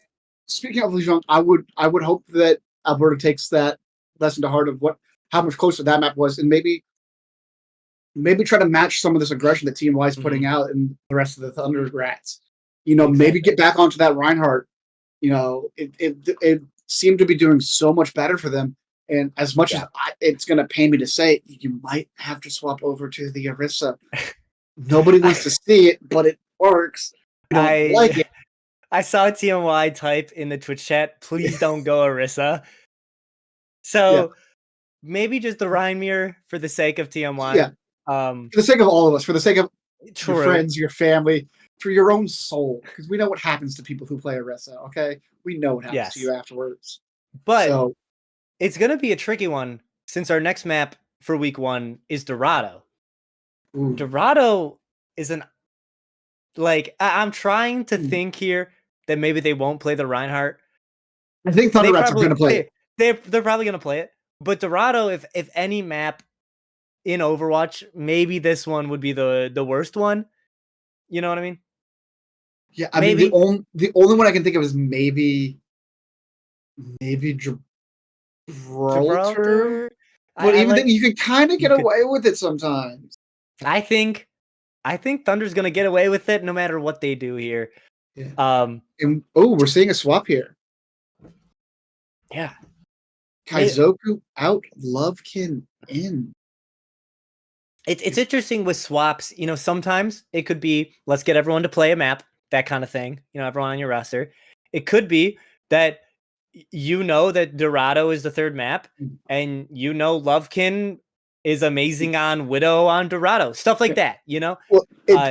speaking of Lijiang, I would hope that Alberta takes that lesson to heart of how much closer that map was, and maybe try to match some of this aggression that TMY is putting out in the rest of the Thunder Rats. Maybe get back onto that Reinhardt. It seemed to be doing so much better for them. And as much as it's going to pain me to say, you might have to swap over to the UABESA. Nobody wants to see it, but it works. I like it. I saw TMY type in the Twitch chat, please don't go Orisa. So maybe just the Reinmir for the sake of TMY. Yeah. For the sake of all of us, for the sake of your friends, your family, for your own soul. Because we know what happens to people who play Orisa, okay? We know what happens to you afterwards. But it's going to be a tricky one since our next map for week 1 is Dorado. Ooh. Dorado is I'm trying to think here that maybe they won't play the Reinhardt. I think Thunder Rats are going to play it. They're probably going to play it. But Dorado, if any map in Overwatch, maybe this one would be the worst one. You know what I mean? Yeah, I mean the only one I can think of is maybe Gibraltar. But even then, you can kind of get away with it sometimes. I think Thunder's gonna get away with it no matter what they do here. Yeah. We're seeing a swap here. Yeah. Kaizoku out, Lovekin in. It's interesting with swaps. Sometimes it could be let's get everyone to play a map, that kind of thing. Everyone on your roster. It could be that that Dorado is the third map, and Lovekin is amazing on Widow on Dorado, stuff like that. Well,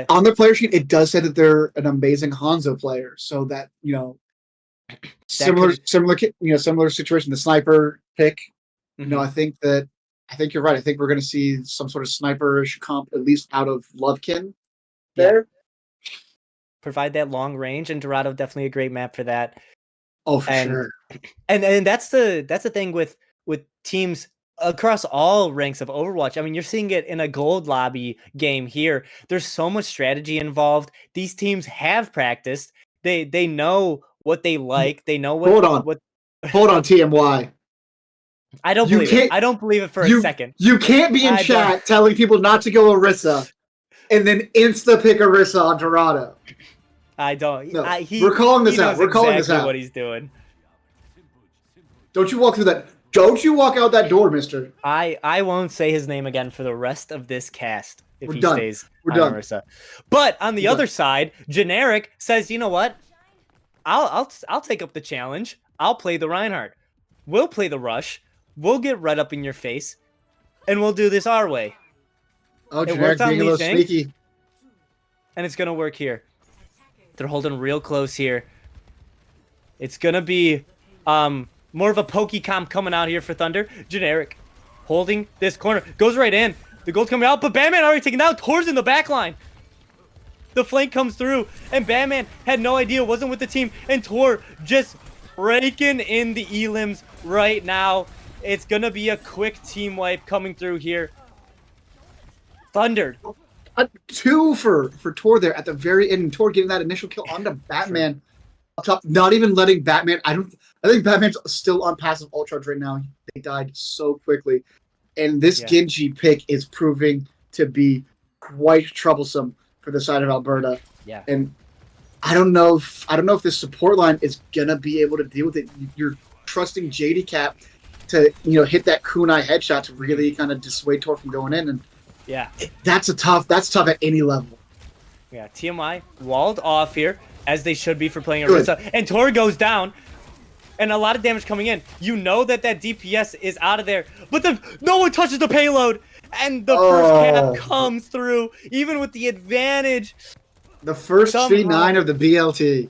on their player sheet, it does say that they're an amazing Hanzo player, so that similar situation. The sniper pick. I think you're right. I think we're going to see some sort of sniperish comp, at least out of Lovekin there. Provide that long range, and Dorado definitely a great map for that. Oh, for sure. And that's the thing with teams across all ranks of Overwatch. I mean, you're seeing it in a gold lobby game here. There's so much strategy involved. These teams have practiced. They know what they like. They know what. Hold on, TMY. I don't believe it. I don't believe it for a second. You can't be in chat telling people not to go Orisa and then insta pick Orisa on Dorado. I don't. No, we're calling this out. We're calling this out. What he's doing. Don't you walk through that. Don't you walk out that door, mister. I won't say his name again for the rest of this cast if he stays on Orisa. But on the other side, Generic says, you know what? I'll take up the challenge. I'll play the Reinhardt. We'll play the Rush. We'll get right up in your face, and we'll do this our way. Oh, Generic being a little sneaky. And it's gonna work here. They're holding real close here. It's gonna be more of a pokey comp coming out here for Thunder. Generic holding this corner. Goes right in. The gold's coming out, but Batman already taken down. Tor's in the back line. The flank comes through, and Batman had no idea, wasn't with the team, and Tor just breaking in the elims right now. It's gonna be a quick team wipe coming through here. Thunder. 2 for Tor there at the very end. Tor getting that initial kill onto Batman. Up top, not even letting Batman. I think Batman's still on passive ult charge right now. They died so quickly, and this Genji pick is proving to be quite troublesome for the side of Alberta. Yeah, and I don't know if this support line is gonna be able to deal with it. You're trusting JD Cap to hit that kunai headshot to really kind of dissuade Tor from going in, and that's tough at any level. Yeah, TMI walled off here, as they should be for playing Orisa, and Tor goes down, and a lot of damage coming in. That DPS is out of there, but no one touches the payload, and the first cap comes through, even with the advantage. The first 3-9 of the BLT.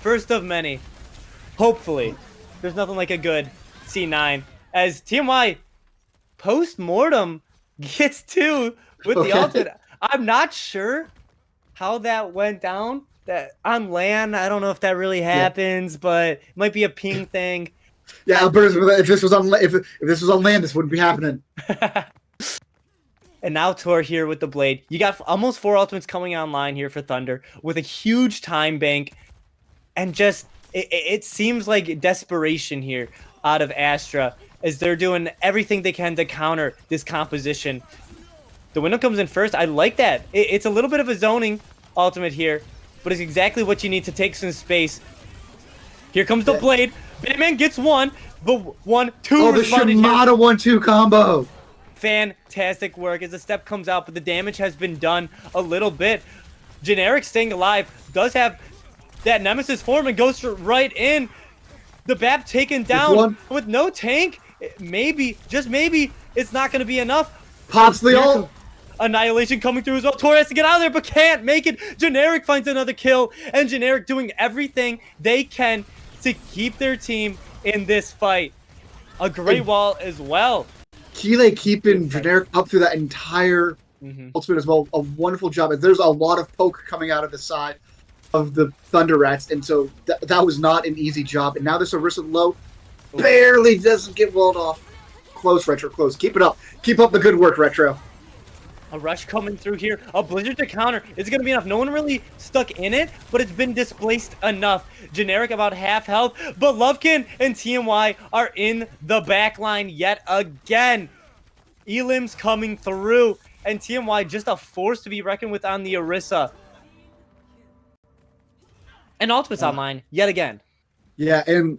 First of many. Hopefully. There's nothing like a good C9. As TMY post-mortem gets 2 with the ultimate. I'm not sure how that went down. That on LAN, I don't know if that really happens, but it might be a ping thing. Yeah, Alberta, if this was on LAN, this wouldn't be happening. And now Tor here with the Blade. You got almost 4 ultimates coming online here for Thunder with a huge time bank. And just, it seems like desperation here out of Astra as they're doing everything they can to counter this composition. The window comes in first. I like that. It's a little bit of a zoning ultimate here, but it's exactly what you need to take some space. Here comes the Blade. Batman gets 1, but 1, 2. Oh, the Shimada 1-2 combo. Fantastic work as the step comes out, but the damage has been done a little bit. Generic staying alive does have that Nemesis form and goes right in. The BAP taken down with no tank. Maybe, just maybe, it's not going to be enough. Pops the ult. Annihilation coming through as well. Tor has to get out of there, but can't make it. Generic finds another kill, and Generic doing everything they can to keep their team in this fight. A great wall as well. Kile keeping Generic up through that entire ultimate as well. A wonderful job. There's a lot of poke coming out of the side of the Thunder Rats, and so that was not an easy job. And now this Orisa low barely doesn't get walled off. Close, Retro, close. Keep it up. Keep up the good work, Retro. A rush coming through here. A Blizzard to counter. It's going to be enough. No one really stuck in it, but it's been displaced enough. Generic about half health, but Lovekin and TMY are in the back line yet again. Elim's coming through, and TMY just a force to be reckoned with on the Orisa. And Ultimate's online yet again. Yeah, and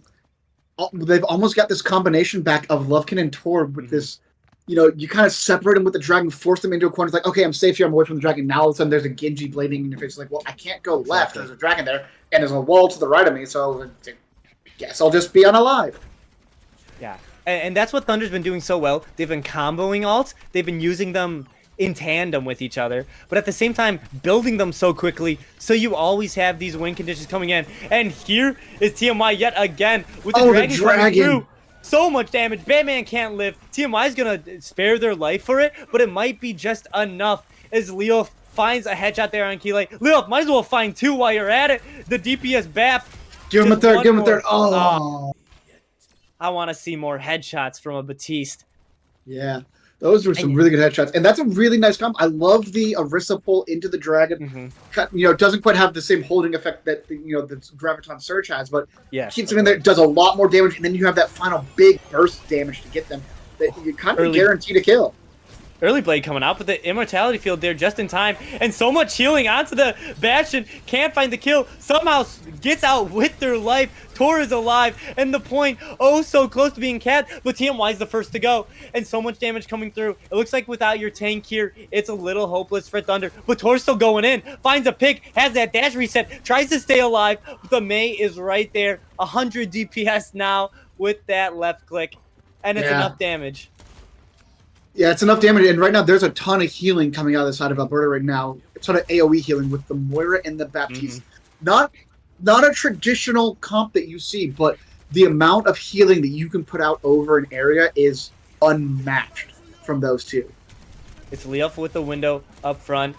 they've almost got this combination back of Lovekin and Tor with this. You know, you kind of separate them with the dragon, force them into a corner. It's like, okay, I'm safe here. I'm away from the dragon. Now all of a sudden there's a Genji blading in your face. Like, well, I can't go left. There's a dragon there, and there's a wall to the right of me. So I guess I'll just be unalive. Yeah, and that's what Thunder's been doing so well. They've been comboing ults. They've been using them in tandem with each other, but at the same time building them so quickly, so you always have these win conditions coming in. And here is TMY yet again with the dragon coming through. So much damage. Batman can't live. TMY is going to spare their life for it, but it might be just enough as Leo finds a headshot there on Kile. Leo, might as well find 2 while you're at it. The DPS BAP. Give him a third. Give him a third. Oh. I want to see more headshots from a Batiste. Yeah. Those were some really good headshots. And that's a really nice comp. I love the Orisa pull into the dragon. You know, it doesn't quite have the same holding effect that, you know, the Graviton Surge has, but keeps them in there, does a lot more damage, and then you have that final big burst damage to get them that you kind of guarantee to kill. Early Blade coming out, but the Immortality Field there just in time. And so much healing onto the Bastion. Can't find the kill. Somehow gets out with their life. Tor is alive. And the point, oh, so close to being capped. But TMY is the first to go. And so much damage coming through. It looks like without your tank here, it's a little hopeless for Thunder. But Tor's still going in. Finds a pick. Has that dash reset. Tries to stay alive. But the Mei is right there. 100 DPS now with that left click. And it's enough damage. Yeah, it's enough damage, and right now there's a ton of healing coming out of the side of Alberta right now. A ton of AoE healing with the Moira and the Baptiste. Not a traditional comp that you see, but the amount of healing that you can put out over an area is unmatched from those two. It's Leof with the window up front.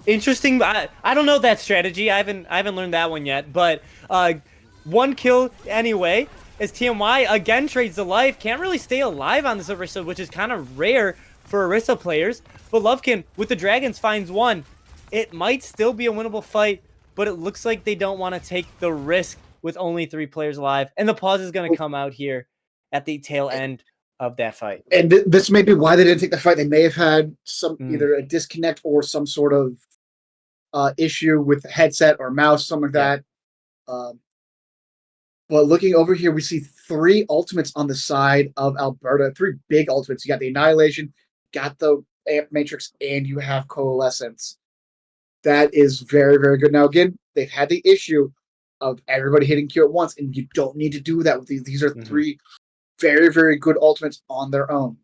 Interesting. I don't know that strategy. I haven't learned that one yet, but 1 kill anyway. As TMY again trades the life, can't really stay alive on this Orisa, which is kind of rare for Orisa players. But Lovekin with the Dragons finds 1. It might still be a winnable fight, but it looks like they don't want to take the risk with only 3 players alive. And the pause is going to come out here at the tail end of that fight. And this may be why they didn't take the fight. They may have had some either a disconnect or some sort of issue with the headset or mouse, something like that. But looking over here, we see 3 ultimates on the side of Alberta. 3 big ultimates. You got the Annihilation, got the Amp Matrix, and you have Coalescence. That is very, very good. Now, again, they've had the issue of everybody hitting Q at once, and you don't need to do that with these. These are 3 very, very good ultimates on their own.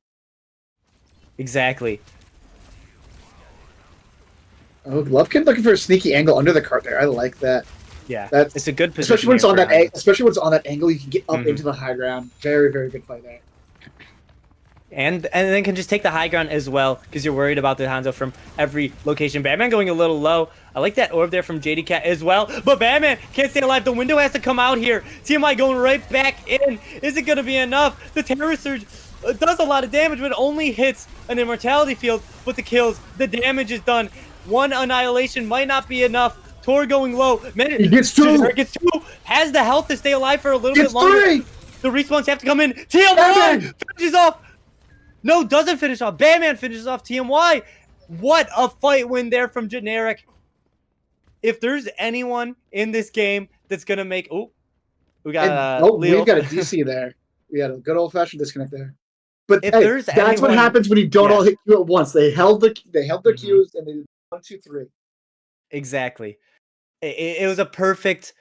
Exactly. Oh, Lovekin looking for a sneaky angle under the cart there. I like that. Yeah, That's it's a good position. Especially when it's on that, especially when it's on that angle, you can get up into the high ground. Very, very good play there. And then can just take the high ground as well because you're worried about the Hanzo from every location. Batman going a little low. I like that orb there from JD Cat as well. But Batman can't stay alive. The window has to come out here. TMI going right back in. Is it going to be enough? The Terror Surge does a lot of damage, but it only hits an Immortality Field. But the kills, the damage is done. One Annihilation might not be enough. Tor going low. Man, he gets two. Gets two. Has the health to stay alive for a little bit longer. Three. The respawns have to come in. TMI finishes off. No, doesn't finish off. Batman finishes off TMY. What a fight win there from Generic. If there's anyone in this game that's going to make... Oh, we got Leo. We've got a DC there. We had a good old-fashioned disconnect there. But if there's that's what happens when you don't all hit Q at once. They held their Qs and they did 1, 2, 3. Exactly. It was a perfect...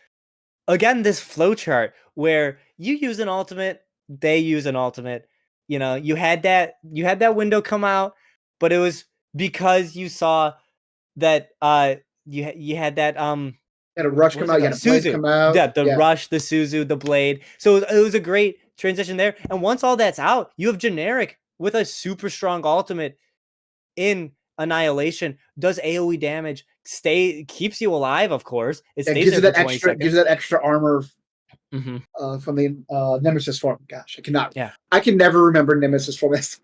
Again, this flowchart where you use an ultimate, they use an ultimate. You know, you had that window come out, but it was because you saw that you had that had a rush come out, you had a Suzu come out. Yeah, the rush, the Suzu, the blade. So it was a great transition there. And once all that's out, you have Generic with a super strong ultimate in Annihilation, does AoE damage, keeps you alive, of course. It stays gives there you that extra, gives that extra armor. From the Nemesis form. Gosh, I cannot. Yeah, I can never remember Nemesis form. It's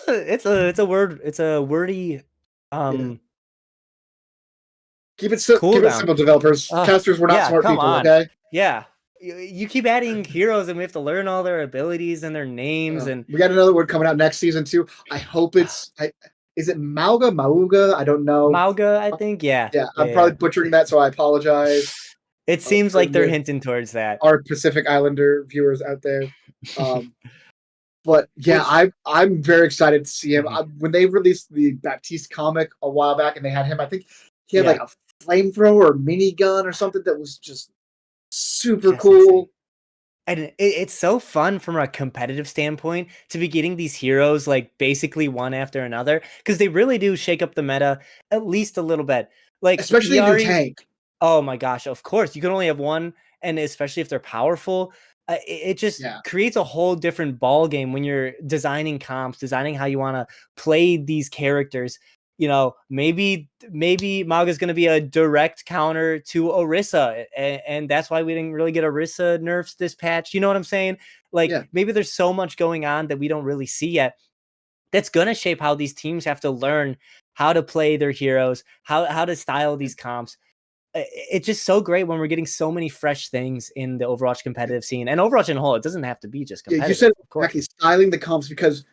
a word. It's a wordy. Keep it simple, developers. Casters, we're not smart people. On. Okay. Yeah, you keep adding heroes, and we have to learn all their abilities and their names. And we got another word coming out next season too. I hope it's. Is it Mauga? I don't know. Mauga, I think. Yeah. Yeah, I'm probably butchering that, so I apologize. It seems like they're hinting towards that. Our Pacific Islander viewers out there. But yeah, I'm very excited to see him. When they released the Baptiste comic a while back and they had him, I think he had like a flamethrower or minigun or something that was just super cool. And it's so fun from a competitive standpoint to be getting these heroes like basically one after another because they really do shake up the meta at least a little bit. Like especially in your tank. Oh my gosh, of course. You can only have one, and especially if they're powerful, it just creates a whole different ball game when you're designing comps, designing how you want to play these characters. You know, maybe Mauga's going to be a direct counter to Orisa, and that's why we didn't really get Orisa nerfs this patch. You know what I'm saying? Like, maybe there's so much going on that we don't really see yet. That's going to shape how these teams have to learn how to play their heroes, how to style these comps. It's just so great when we're getting so many fresh things in the Overwatch competitive scene and Overwatch in whole. It doesn't have to be just competitive. You said exactly styling the comps because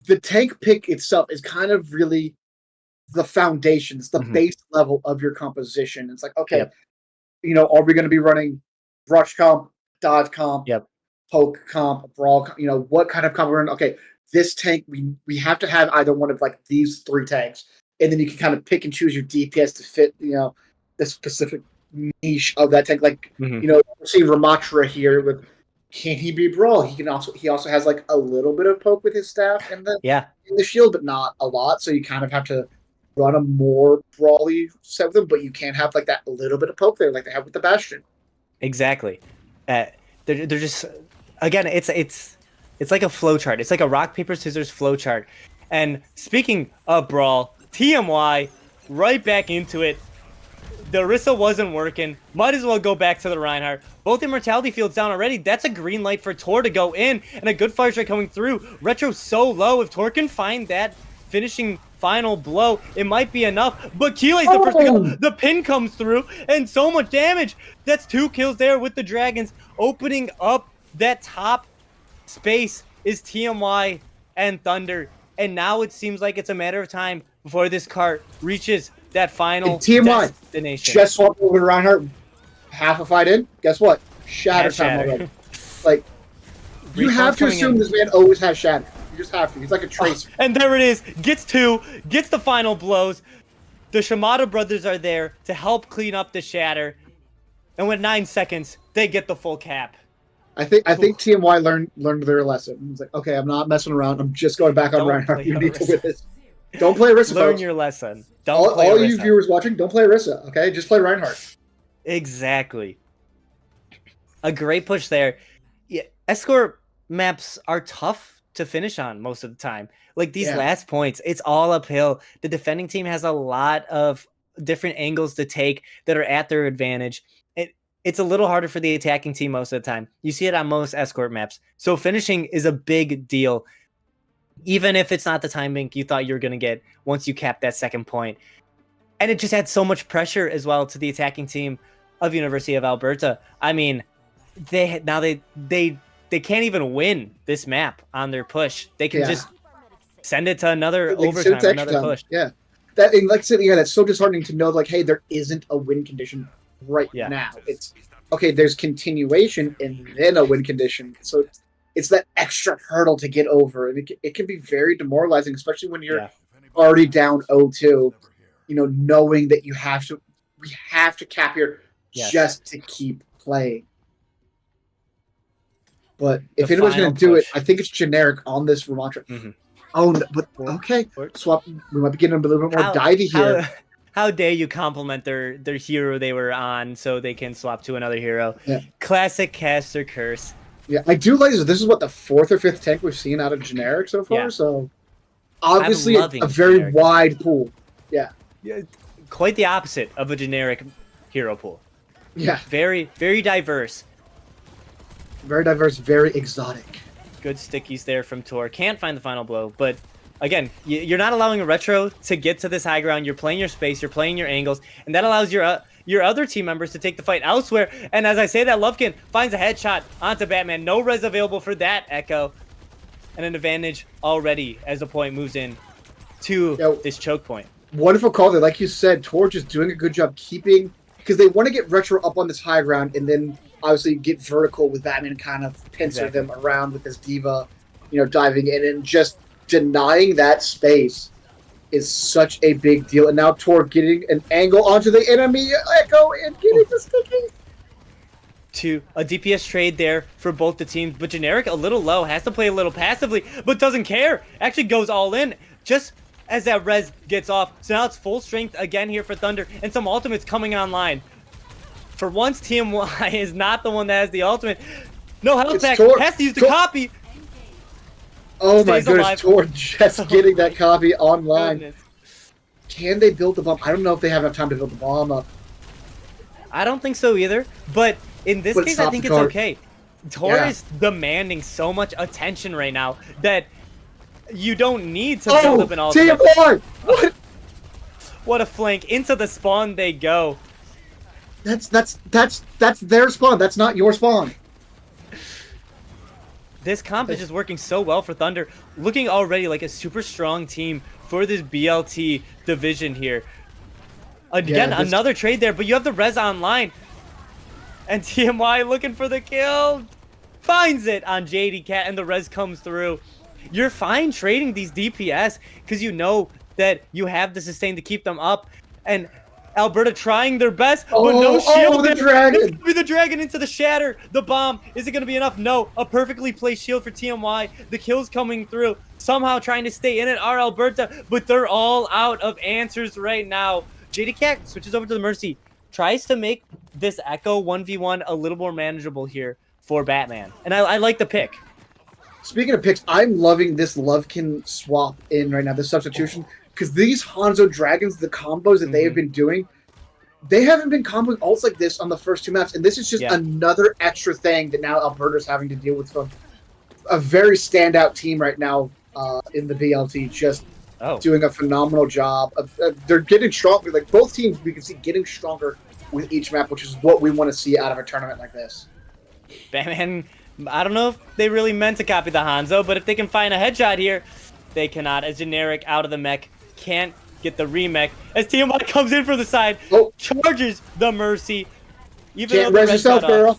the tank pick itself is kind of really the foundation. It's the base level of your composition. It's like, okay, you know, are we going to be running rush comp, dodge comp, poke comp, brawl comp? You know, what kind of comp we're running? Okay, this tank, we have to have either one of like these 3 tanks. And then you can kind of pick and choose your DPS to fit, you know, the specific niche of that tank. Like, you know, we're seeing Ramatra here with, can he be brawl? He also has like a little bit of poke with his staff and in the shield, but not a lot. So you kind of have to run a more brawly set with him, but you can't have like that little bit of poke there like they have with the Bastion. Exactly. They're just, again, it's like a flowchart. It's like a rock, paper, scissors flowchart. And speaking of brawl, TMY right back into it. The Orisa wasn't working. Might as well go back to the Reinhardt. Both Immortality Fields down already. That's a green light for Tor to go in. And a good fire strike coming through. Retro so low. If Tor can find that finishing final blow, it might be enough. But Keelay's the first to go. The pin comes through. And so much damage. That's 2 kills there with the Dragons. Opening up that top space is TMY and Thunder. And now it seems like it's a matter of time before this cart reaches that final destination. Just swapped over to Reinhardt, half a fight in. Guess what? Shatter time already. Like, you have to assume this man always has shatter. You just have to. He's like a tracer. And there it is. Gets 2. Gets the final blows. The Shimada brothers are there to help clean up the shatter. And with 9 seconds, they get the full cap. I think TMY learned their lesson. He's like, okay, I'm not messing around. I'm just going back on Reinhardt. You need to win this. Don't play Orisa, Learn folks. your lesson. Don't play all Orisa. you viewers watching, don't play Orisa, okay? Just play Reinhardt. Exactly. A great push there. Yeah, escort maps are tough to finish on most of the time. Like these last points, it's all uphill. The defending team has a lot of different angles to take that are at their advantage. It's a little harder for the attacking team most of the time. You see it on most escort maps. So finishing is a big deal, even if it's not the time bank you thought you were going to get once you cap that second point. And it just adds so much pressure as well to the attacking team of University of Alberta. I mean, they can't even win this map on their push. They can just send it to another overtime, another push. Yeah. That, and like I said, that's so disheartening to know, like, hey, there isn't a win condition right now. It's okay, there's continuation and then a win condition. So it's that extra hurdle to get over. And it can be very demoralizing, especially when you're already down 0-2, knowing that we have to cap here just to keep playing. But if anyone's going to do it, I think it's generic on this Ramontra. Mm-hmm. Oh, but okay. Swap. We might be getting a little bit more divey here. How dare you compliment their hero they were on so they can swap to another hero? Yeah. Classic caster curse. Yeah, I do like this. This is what the 4th or 5th tank we've seen out of generic so far. Yeah. So obviously a very wide pool. Yeah. Quite the opposite of a generic hero pool. Yeah. Very, very diverse. Very diverse, very exotic. Good stickies there from Tor. Can't find the final blow, but again, you're not allowing a retro to get to this high ground. You're playing your space, you're playing your angles, and that allows your other team members to take the fight elsewhere. And as I say that, Lovekin finds a headshot onto Batman. No res available for that Echo. And an advantage already as the point moves in to this choke point. Wonderful call there. Like you said, Tor just doing a good job keeping, because they want to get retro up on this high ground and then obviously get vertical with Batman and kind of pincer them around with this diva, diving in, and just denying that space is such a big deal. And now Tor getting an angle onto the enemy Echo and getting the sticky. To a DPS trade there for both the teams, but Generic a little low, has to play a little passively, but doesn't care. Actually goes all in just as that res gets off. So now it's full strength again here for Thunder, and some ultimates coming online. For once, TMY is not the one that has the ultimate. No health pack, has to use the copy. Oh my goodness, Tor just getting that copy online. Goodness. Can they build the bomb? I don't know if they have enough time to build the bomb up. I don't think so either, but in this case, I think it's okay. Tor is demanding so much attention right now that you don't need to build up an ultimate. TMY! What? What a flank. Into the spawn they go. That's their spawn. That's not your spawn. This comp is just working so well for Thunder. Looking already like a super strong team for this BLT division here. Again, another trade there, but you have the res online. And TMY looking for the kill. Finds it on JD Cat, and the res comes through. You're fine trading these DPS because you know that you have the sustain to keep them up. And Alberta trying their best, but no shield. The dragon. It's gonna be the dragon into the shatter. The bomb. Is it gonna be enough? No. A perfectly placed shield for TMY. The kills coming through. Somehow trying to stay in it are Alberta, but they're all out of answers right now. JD Cat switches over to the Mercy. Tries to make this Echo 1v1 a little more manageable here for Batman. And I like the pick. Speaking of picks, I'm loving this Lovekin swap in right now, the substitution. Because these Hanzo Dragons, the combos that they have been doing, they haven't been comboing ults like this on the first 2 maps. And this is just another extra thing that now Alberta's having to deal with from a very standout team right now in the BLT. Just doing a phenomenal job. They're getting stronger. Like both teams, we can see getting stronger with each map, which is what we want to see out of a tournament like this. Batman, I don't know if they really meant to copy the Hanzo, but if they can find a headshot here, they cannot. As Generic out of the mech. Can't get the remech as TMY comes in for the side, charges the Mercy. Even Can't res yourself, girl.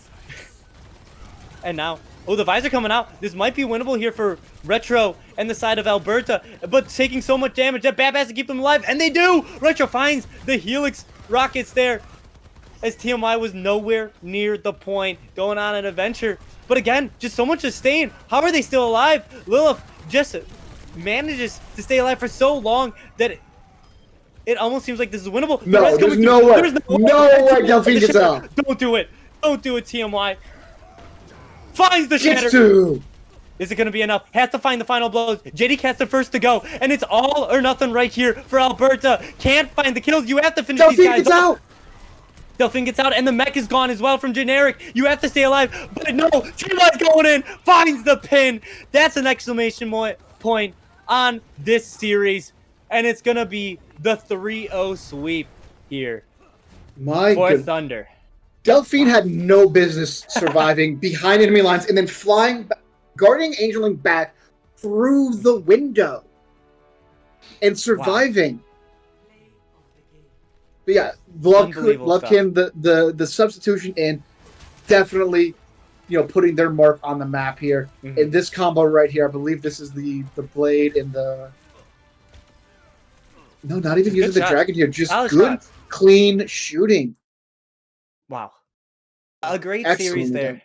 And now, the visor coming out. This might be winnable here for Retro and the side of Alberta, but taking so much damage that Bab has to keep them alive, and they do! Retro finds the Helix rockets there as TMY was nowhere near the point, going on an adventure. But again, just so much sustain. How are they still alive? Lilith just manages to stay alive for so long that it almost seems like this is winnable. No, there's no way. There's no way Delphine gets out. Don't do it. Don't do it, TMY. Finds the shatter. Is it going to be enough? Has to find the final blows. JD Cat's the first to go. And it's all or nothing right here for Alberta. Can't find the kills. You have to finish these guys off. Delphine gets out, and the mech is gone as well from Generic. You have to stay alive. But no, TMY's going in. Finds the pin. That's an exclamation point on this series. And it's going to be the 3-0 sweep here for Thunder. Delphine had no business surviving behind enemy lines and then flying, guarding Angeling back through the window and surviving. Wow. But yeah, Lovekin, the substitution and definitely, putting their mark on the map here. Mm-hmm. In this combo right here, I believe this is the blade and the... No, not even using the dragon here. Just good, clean shooting. Wow. A great series there.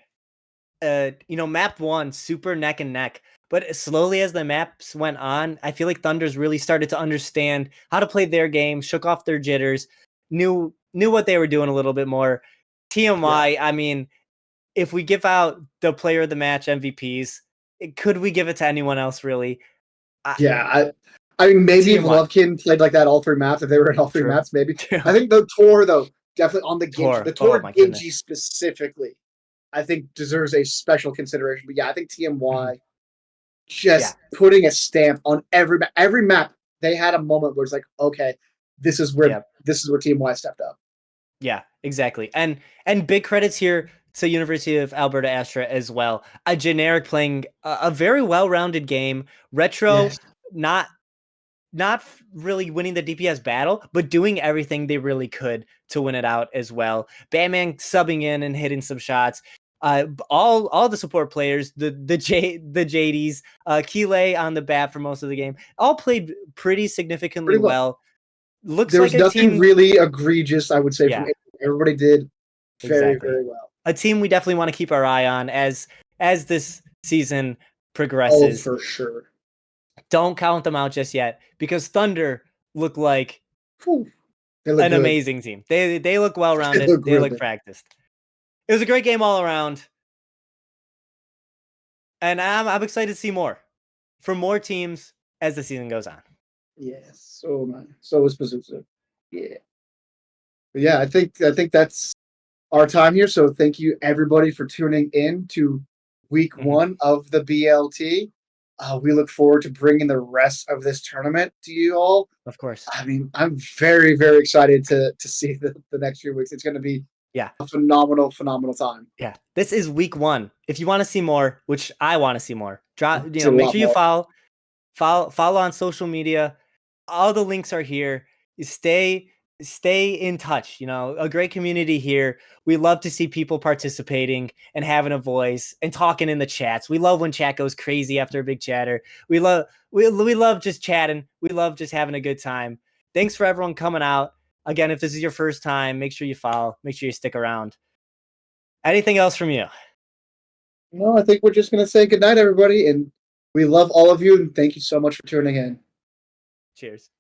Map 1, super neck and neck. But slowly as the maps went on, I feel like Thunder's really started to understand how to play their game, shook off their jitters, knew what they were doing a little bit more. TMY, I mean, if we give out the player of the match MVPs, could we give it to anyone else, really? I mean, maybe if Lovekin played like that all 3 maps, if they were in all 3 maps, maybe. I think the Tor, though, definitely on the Genji. The Tor Genji specifically, I think deserves a special consideration. But yeah, I think TMY just putting a stamp on every map. They had a moment where it's like, okay, this is where TMY stepped up. Yeah, exactly. And big credits here to University of Alberta Astra as well. A Generic playing a very well-rounded game. Retro, not really winning the DPS battle, but doing everything they really could to win it out as well. Batman subbing in and hitting some shots. All the support players, the JDs, Keeley on the bat for most of the game, all played pretty significantly well. Looks there like was nothing really egregious, I would say. From everybody did very well. A team we definitely want to keep our eye on as this season progresses. Oh, for sure. Don't count them out just yet because Thunder look like an amazing team. They look well-rounded. They look practiced. It was a great game all around. And I'm excited to see more from more teams as the season goes on. Yes, so man. So is Pazuzu. Yeah. But yeah, I think that's our time here. So thank you everybody for tuning in to week 1 of the BLT. We look forward to bringing the rest of this tournament to you all. Of course. I mean, I'm very, very excited to see the next few weeks. It's going to be a phenomenal time. Yeah, this is week 1. If you want to see more, which I want to see more, make sure you follow on social media. All the links are here. You stay in touch. A great community here. We love to see people participating and having a voice and talking in the chats. We love when chat goes crazy after a big chatter. We love just chatting. We love just having a good time. Thanks for everyone coming out. Again, if this is your first time, make sure you follow. Make sure you stick around. Anything else from you? No, I think we're just going to say goodnight, everybody. And we love all of you. And thank you so much for tuning in. Cheers.